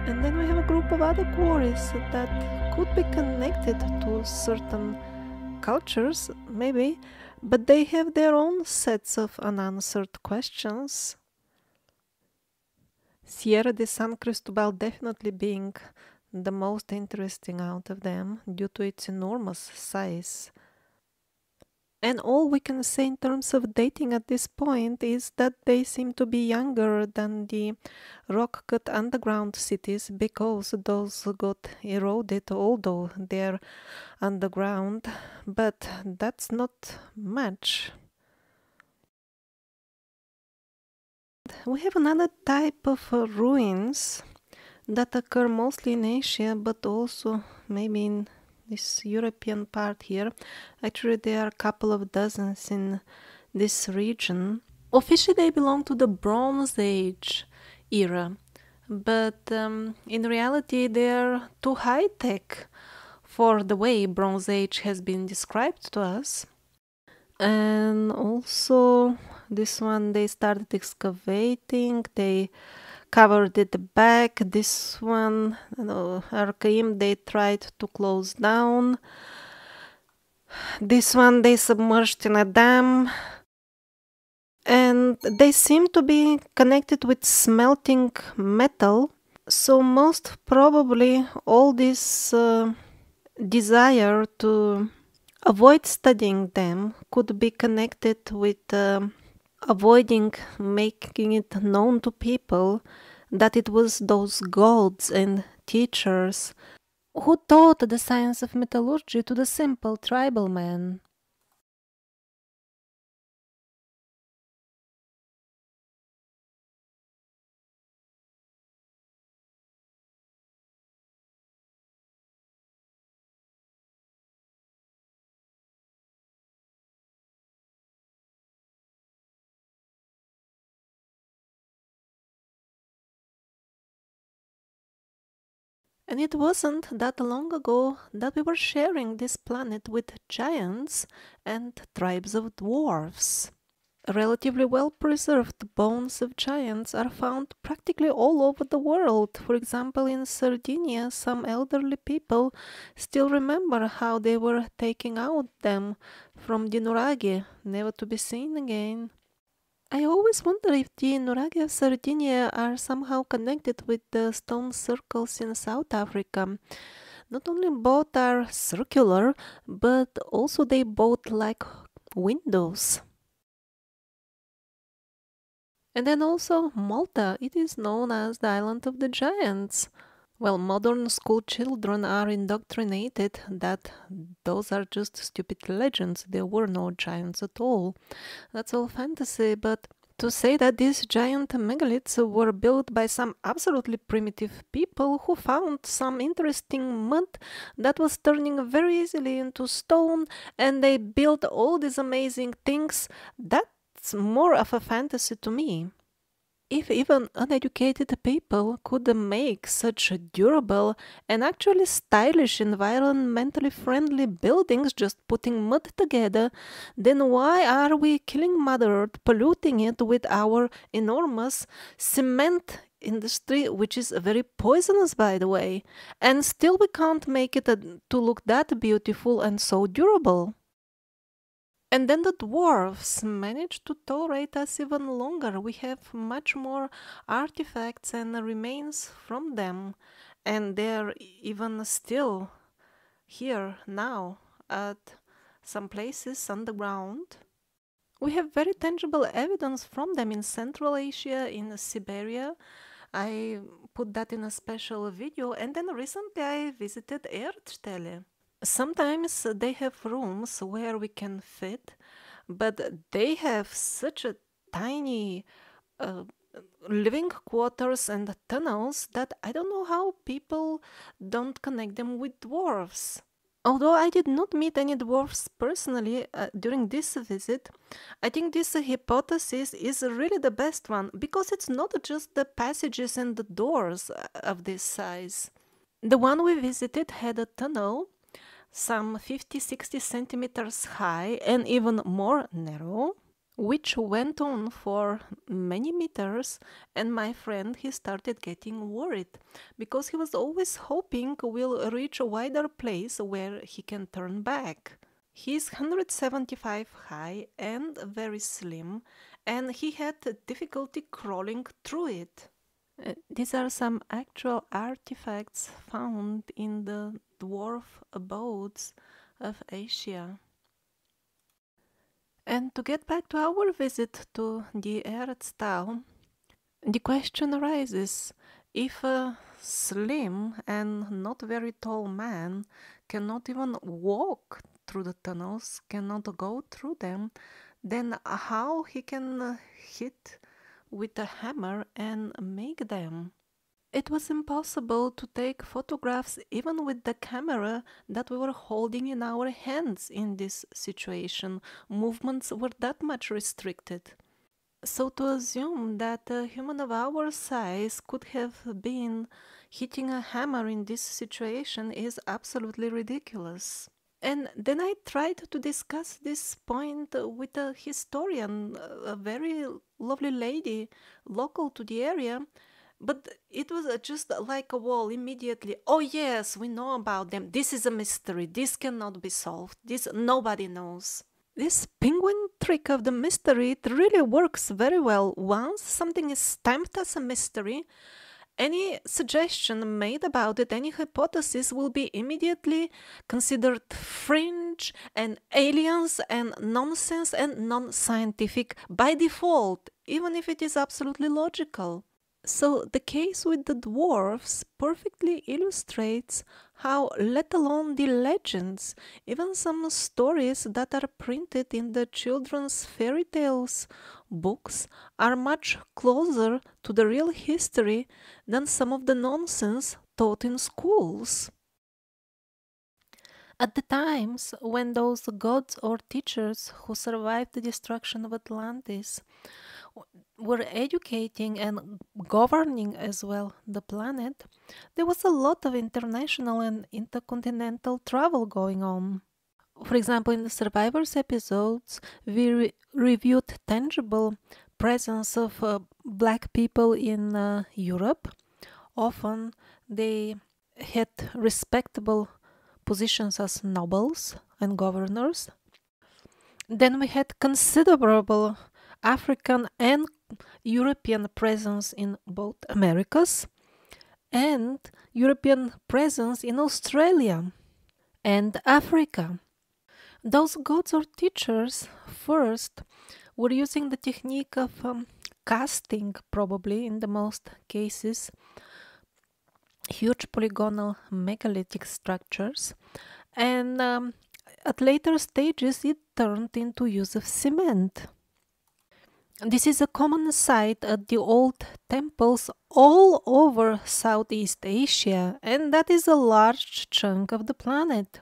And then we have a group of other quarries that could be connected to certain cultures, maybe, but they have their own sets of unanswered questions. Sierra de San Cristobal definitely being the most interesting out of them due to its enormous size. And all we can say in terms of dating at this point is that they seem to be younger than the rock-cut underground cities because those got eroded, although they're underground, but that's not much. We have another type of ruins that occur mostly in Asia, but also maybe in this European part here. Actually, there are a couple of dozens in this region. Officially, they belong to the Bronze Age era, but in reality, they're too high-tech for the way Bronze Age has been described to us. And also, this one, they started excavating, they covered it back. This one, Archaim, they tried to close down. This one, they submerged in a dam. And they seem to be connected with smelting metal. So most probably all this desire to avoid studying them could be connected with avoiding making it known to people that it was those gods and teachers Who taught the science of metallurgy to the simple tribal man? And it wasn't that long ago that we were sharing this planet with giants and tribes of dwarfs. Relatively well-preserved bones of giants are found practically all over the world. For example, in Sardinia, some elderly people still remember how they were taking out them from the nuraghe, never to be seen again. I always wonder if the nuraghe of Sardinia are somehow connected with the stone circles in South Africa. Not only both are circular, but also they both like windows. And then also Malta, it is known as the island of the giants. Well, modern school children are indoctrinated that those are just stupid legends. There were no giants at all. That's all fantasy, but to say that these giant megaliths were built by some absolutely primitive people who found some interesting mud that was turning very easily into stone, and they built all these amazing things, that's more of a fantasy to me. If even uneducated people could make such durable and actually stylish, environmentally friendly buildings just putting mud together, then why are we killing Mother Earth, polluting it with our enormous cement industry, which is very poisonous, by the way, and still we can't make it to look that beautiful and so durable? And then the dwarfs managed to tolerate us even longer. We have much more artifacts and remains from them. And they're even still here now at some places underground. We have very tangible evidence from them in Central Asia, in Siberia. I put that in a special video. And then recently I visited Erdstelle. Sometimes they have rooms where we can fit, but they have such a tiny living quarters and tunnels that I don't know how people don't connect them with dwarfs. Although I did not meet any dwarfs personally during this visit, I think this hypothesis is really the best one, because it's not just the passages and the doors of this size. The one we visited had a tunnel some 50-60 centimeters high and even more narrow, which went on for many meters, and my friend, he started getting worried because he was always hoping we'll reach a wider place where he can turn back. He's 175 high and very slim, and he had difficulty crawling through it. These are some actual artifacts found in the dwarf abodes of Asia. And to get back to our visit to the Erdstelle, the question arises, if a slim and not very tall man cannot even walk through the tunnels, cannot go through them, then how he can hit with a hammer and make them? It was impossible to take photographs even with the camera that we were holding in our hands in this situation. Movements were that much restricted. So to assume that a human of our size could have been hitting a hammer in this situation is absolutely ridiculous. And then I tried to discuss this point with a historian, a very lovely lady local to the area, but it was just like a wall immediately. Oh yes, we know about them. This is a mystery. This cannot be solved. This nobody knows. This penguin trick of the mystery, it really works very well. Once something is stamped as a mystery, any suggestion made about it, any hypothesis will be immediately considered fringe and aliens and nonsense and non-scientific by default, even if it is absolutely logical. So the case with the dwarfs perfectly illustrates how, let alone the legends, even some stories that are printed in the children's fairy tales books are much closer to the real history than some of the nonsense taught in schools. At the times when those gods or teachers who survived the destruction of Atlantis were educating and governing as well the planet, there was a lot of international and intercontinental travel going on. For example, in the Survivors episodes, we reviewed tangible presence of black people in Europe. Often they had respectable positions as nobles and governors. Then we had considerable African and European presence in both Americas and European presence in Australia and Africa. Those gods or teachers first were using the technique of casting, probably in the most cases, huge polygonal megalithic structures, and at later stages it turned into use of cement. This is a common sight at the old temples all over Southeast Asia, and that is a large chunk of the planet.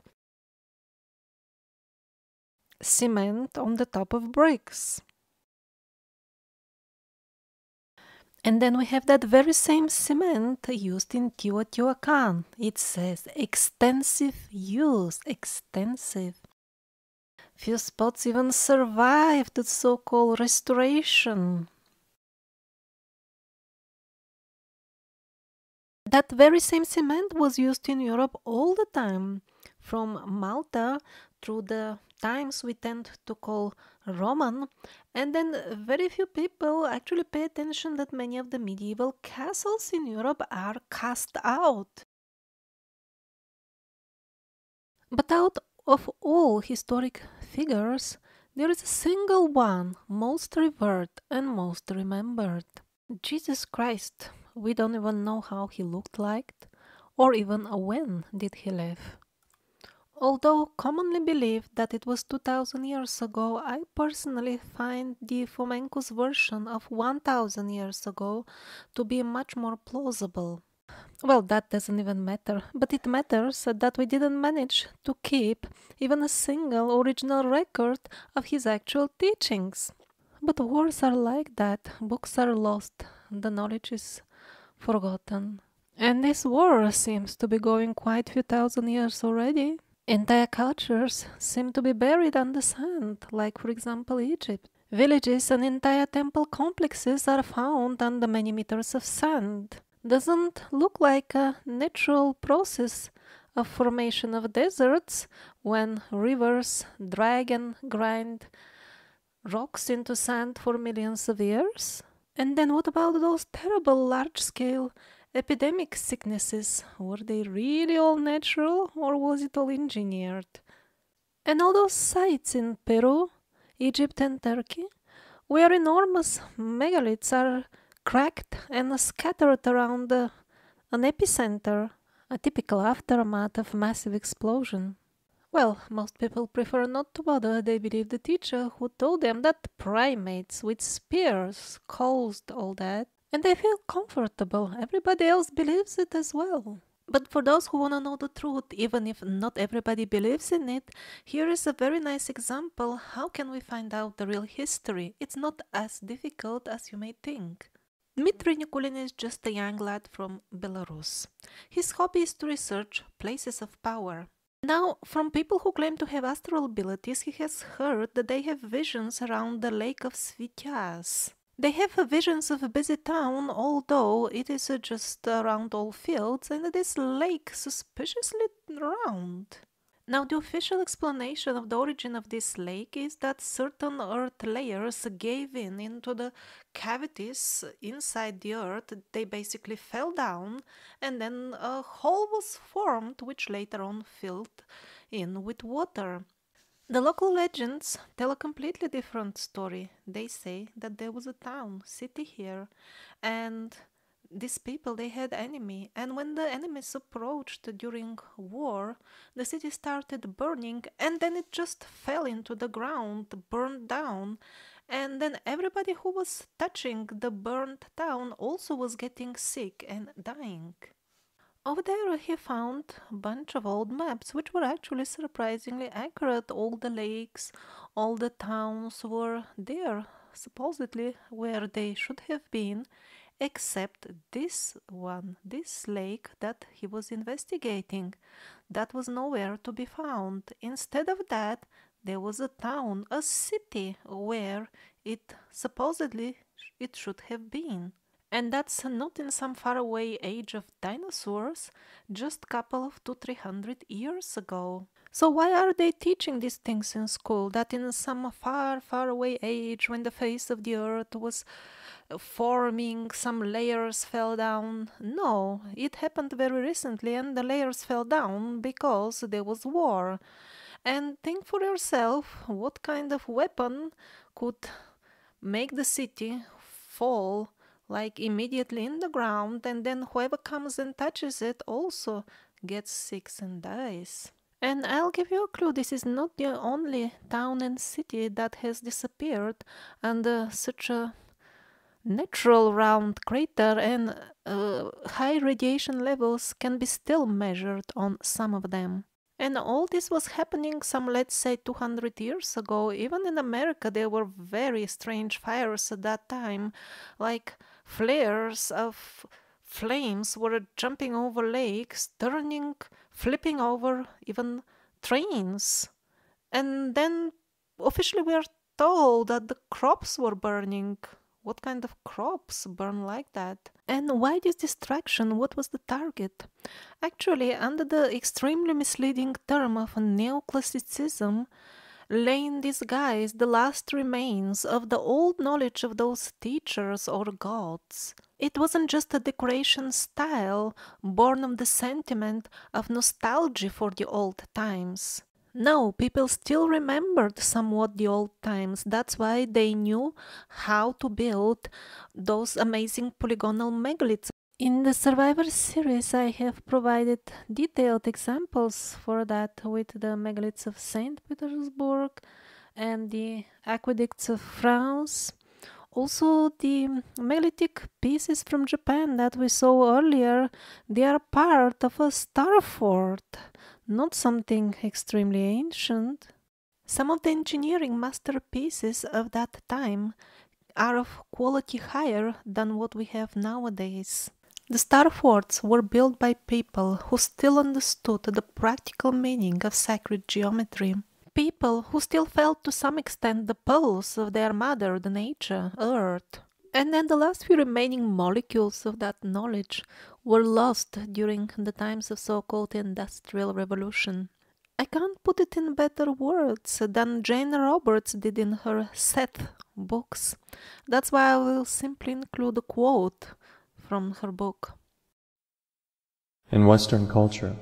Cement on the top of bricks. And then we have that very same cement used in Teotihuacan. It says extensive use, extensive. Few spots even survived the so-called restoration. That very same cement was used in Europe all the time, from Malta through the times we tend to call Roman, and then very few people actually pay attention that many of the medieval castles in Europe are cast out. But out of all historic figures, there is a single one most revered and most remembered. Jesus Christ. We don't even know how he looked like, or even when did he live. Although commonly believed that it was 2000 years ago, I personally find the Fomenko's version of 1000 years ago to be much more plausible. Well, that doesn't even matter, but it matters that we didn't manage to keep even a single original record of his actual teachings. But wars are like that, books are lost, the knowledge is forgotten. And this war seems to be going quite a few thousand years already. Entire cultures seem to be buried under sand, like for example Egypt. Villages and entire temple complexes are found under many meters of sand. Doesn't look like a natural process of formation of deserts when rivers drag and grind rocks into sand for millions of years? And then what about those terrible large-scale epidemic sicknesses? Were they really all natural or was it all engineered? And all those sites in Peru, Egypt and Turkey, where enormous megaliths are cracked and scattered around an epicenter, a typical aftermath of massive explosion. Well, most people prefer not to bother. They believe the teacher who told them that primates with spears caused all that, and they feel comfortable. Everybody else believes it as well. But for those who want to know the truth, even if not everybody believes in it, here is a very nice example. How can we find out the real history? It's not as difficult as you may think. Dmitry Nikulin is just a young lad from Belarus. His hobby is to research places of power. Now, from people who claim to have astral abilities, he has heard that they have visions around the lake of Svityaz. They have visions of a busy town, although it is just around all fields, and this lake suspiciously round. Now, the official explanation of the origin of this lake is that certain earth layers gave in into the cavities inside the earth. They basically fell down, and then a hole was formed, which later on filled in with water. The local legends tell a completely different story. They say that there was a town, city here, and these people, they had enemy, and when the enemies approached during war, the city started burning, and then it just fell into the ground, burned down, and then everybody who was touching the burned town also was getting sick and dying. Over there he found a bunch of old maps which were actually surprisingly accurate. All the lakes, all the towns were there, supposedly where they should have been, except this one, this lake that he was investigating. That was nowhere to be found. Instead of that, there was a town, a city, where it supposedly it should have been. And that's not in some faraway age of dinosaurs, just couple of 200-300 years ago. So why are they teaching these things in school? That in some far, far away age, when the face of the earth was forming, some layers fell down? No, it happened very recently, and the layers fell down because there was war. And think for yourself, what kind of weapon could make the city fall like immediately in the ground, and then whoever comes and touches it also gets sick and dies. And I'll give you a clue, this is not the only town and city that has disappeared under such a natural round crater, and high radiation levels can be still measured on some of them. And all this was happening some, let's say, 200 years ago. Even in America there were very strange fires at that time, like flares of flames were jumping over lakes, turning, flipping over even trains. And then officially we are told that the crops were burning. What kind of crops burn like that? And why this distraction? What was the target? Actually, under the extremely misleading term of neoclassicism, lay in disguise the last remains of the old knowledge of those teachers or gods. It wasn't just a decoration style born of the sentiment of nostalgia for the old times. No, people still remembered somewhat the old times. That's why they knew how to build those amazing polygonal megaliths. In the Survivor series, I have provided detailed examples for that with the megaliths of St. Petersburg and the aqueducts of France. Also, the megalithic pieces from Japan that we saw earlier, they are part of a star fort, not something extremely ancient. Some of the engineering masterpieces of that time are of quality higher than what we have nowadays. The star forts were built by people who still understood the practical meaning of sacred geometry. People who still felt to some extent the pulse of their mother, the nature, Earth. And then the last few remaining molecules of that knowledge were lost during the times of so-called Industrial Revolution. I can't put it in better words than Jane Roberts did in her Seth books. That's why I will simply include a quote from her book. In Western culture,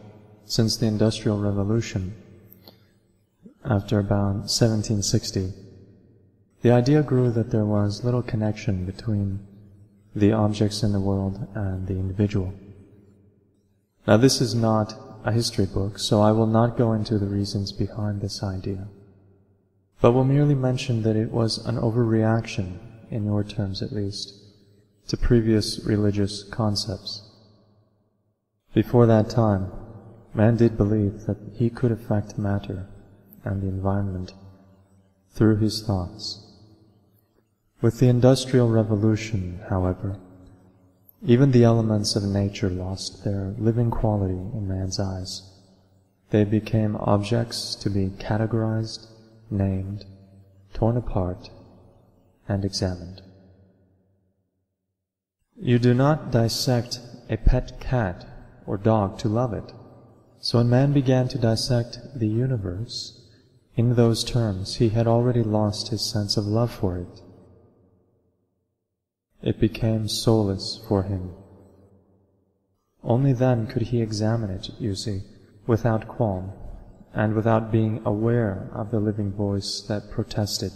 since the Industrial Revolution, after about 1760, the idea grew that there was little connection between the objects in the world and the individual. Now this is not a history book, so I will not go into the reasons behind this idea, but will merely mention that it was an overreaction, in your terms at least, to previous religious concepts. Before that time, man did believe that he could affect matter and the environment through his thoughts. With the Industrial Revolution, however, even the elements of nature lost their living quality in man's eyes. They became objects to be categorized, named, torn apart, and examined. You do not dissect a pet cat or dog to love it. So when man began to dissect the universe, in those terms he had already lost his sense of love for it. It became soulless for him. Only then could he examine it, you see, without qualm, and without being aware of the living voice that protested.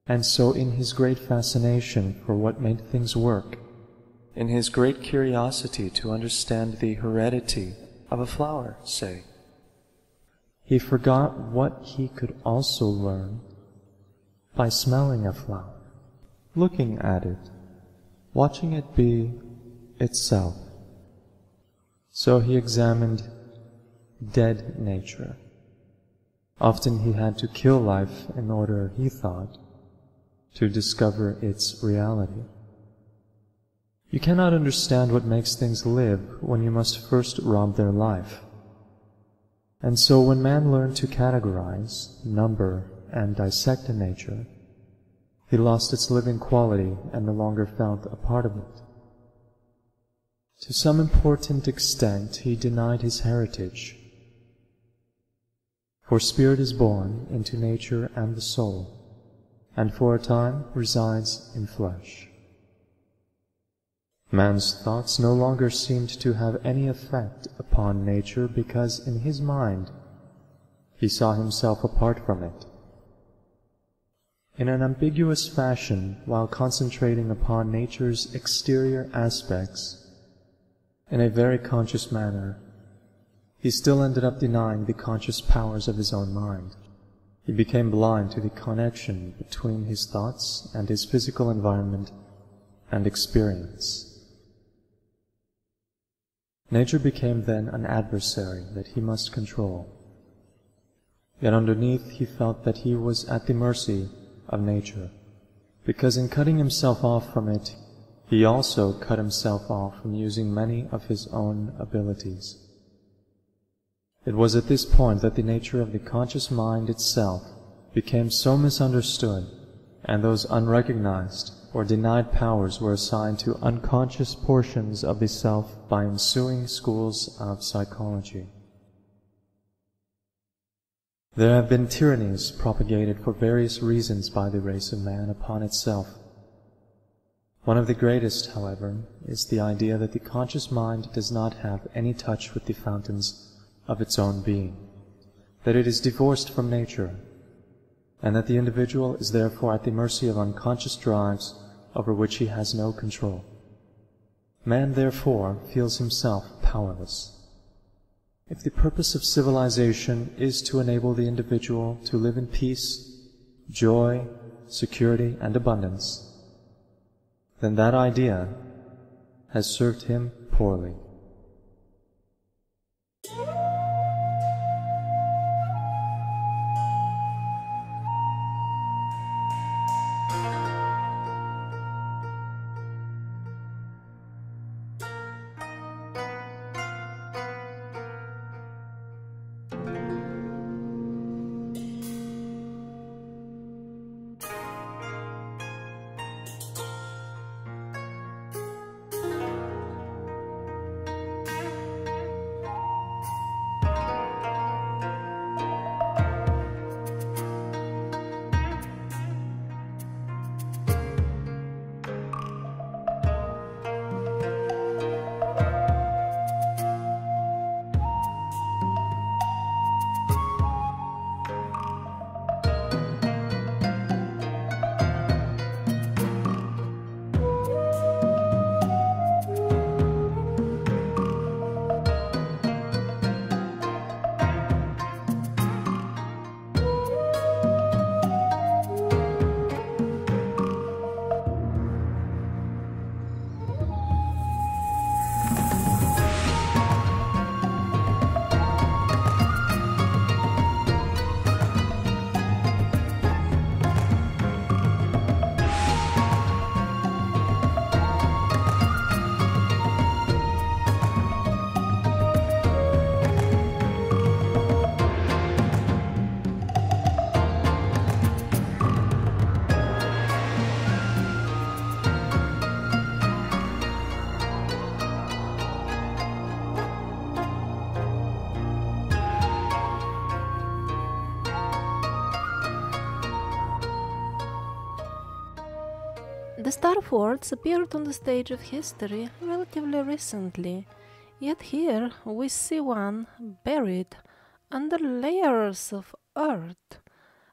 And so in his great fascination for what made things work, in his great curiosity to understand the heredity of a flower, say. He forgot what he could also learn by smelling a flower, looking at it, watching it be itself. So he examined dead nature. Often he had to kill life in order, he thought, to discover its reality. You cannot understand what makes things live when you must first rob their life. And so when man learned to categorize, number, and dissect nature, he lost its living quality and no longer felt a part of it. To some important extent he denied his heritage. For spirit is born into nature and the soul, and for a time resides in flesh. Man's thoughts no longer seemed to have any effect upon nature because in his mind he saw himself apart from it. In an ambiguous fashion, while concentrating upon nature's exterior aspects in a very conscious manner, he still ended up denying the conscious powers of his own mind. He became blind to the connection between his thoughts and his physical environment and experience. Nature became then an adversary that he must control. Yet underneath he felt that he was at the mercy of nature, because in cutting himself off from it, he also cut himself off from using many of his own abilities. It was at this point that the nature of the conscious mind itself became so misunderstood, and those unrecognized or denied powers were assigned to unconscious portions of the self by ensuing schools of psychology. There have been tyrannies propagated for various reasons by the race of man upon itself. One of the greatest, however, is the idea that the conscious mind does not have any touch with the fountains of its own being, that it is divorced from nature, and that the individual is therefore at the mercy of unconscious drives over which he has no control. Man, therefore, feels himself powerless. If the purpose of civilization is to enable the individual to live in peace, joy, security, and abundance, then that idea has served him poorly. The Star Forts appeared on the stage of history relatively recently, yet here we see one buried under layers of earth,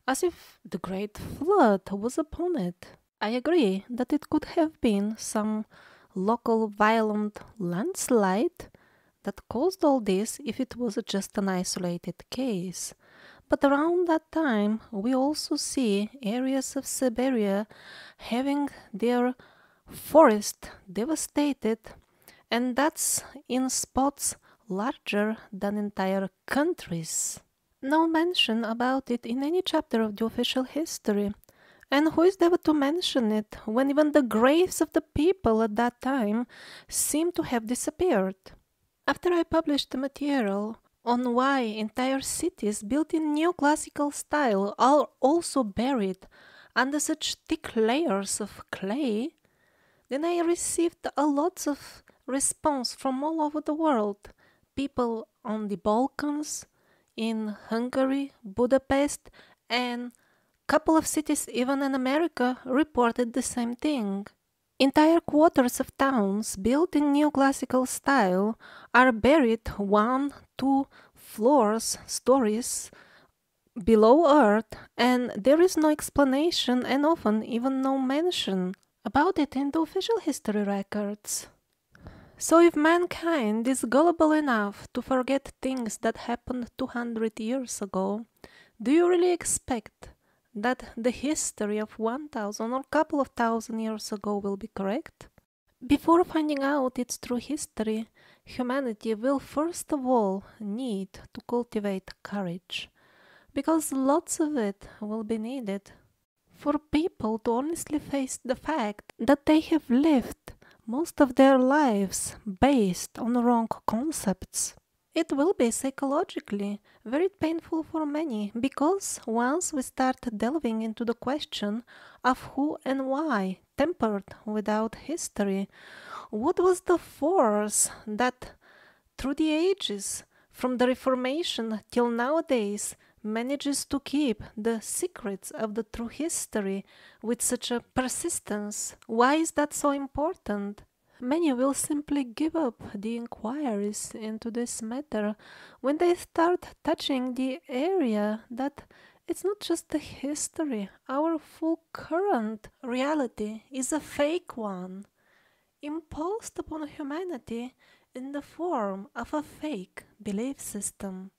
as if the great flood was upon it. I agree that it could have been some local violent landslide that caused all this if it was just an isolated case. But around that time, we also see areas of Siberia having their forest devastated, and that's in spots larger than entire countries. No mention about it in any chapter of the official history. And who is there to mention it when even the graves of the people at that time seem to have disappeared? After I published the material on why entire cities built in neoclassical style are also buried under such thick layers of clay, then I received a lot of response from all over the world. People on the Balkans, in Hungary, Budapest, and couple of cities even in America reported the same thing. Entire quarters of towns built in neoclassical style are buried 1-2 stories below earth, and there is no explanation and often even no mention about it in the official history records. So if mankind is gullible enough to forget things that happened 200 years ago, do you really expect that the history of 1,000 or couple of thousand years ago will be correct? Before finding out its true history, humanity will first of all need to cultivate courage, because lots of it will be needed for people to honestly face the fact that they have lived most of their lives based on wrong concepts. It will be psychologically very painful for many, because once we start delving into the question of who and why tempered without history, what was the force that through the ages, from the Reformation till nowadays, manages to keep the secrets of the true history with such a persistence? Why is that so important? Many will simply give up the inquiries into this matter when they start touching the area that it's not just the history. Our full current reality is a fake one, imposed upon humanity in the form of a fake belief system.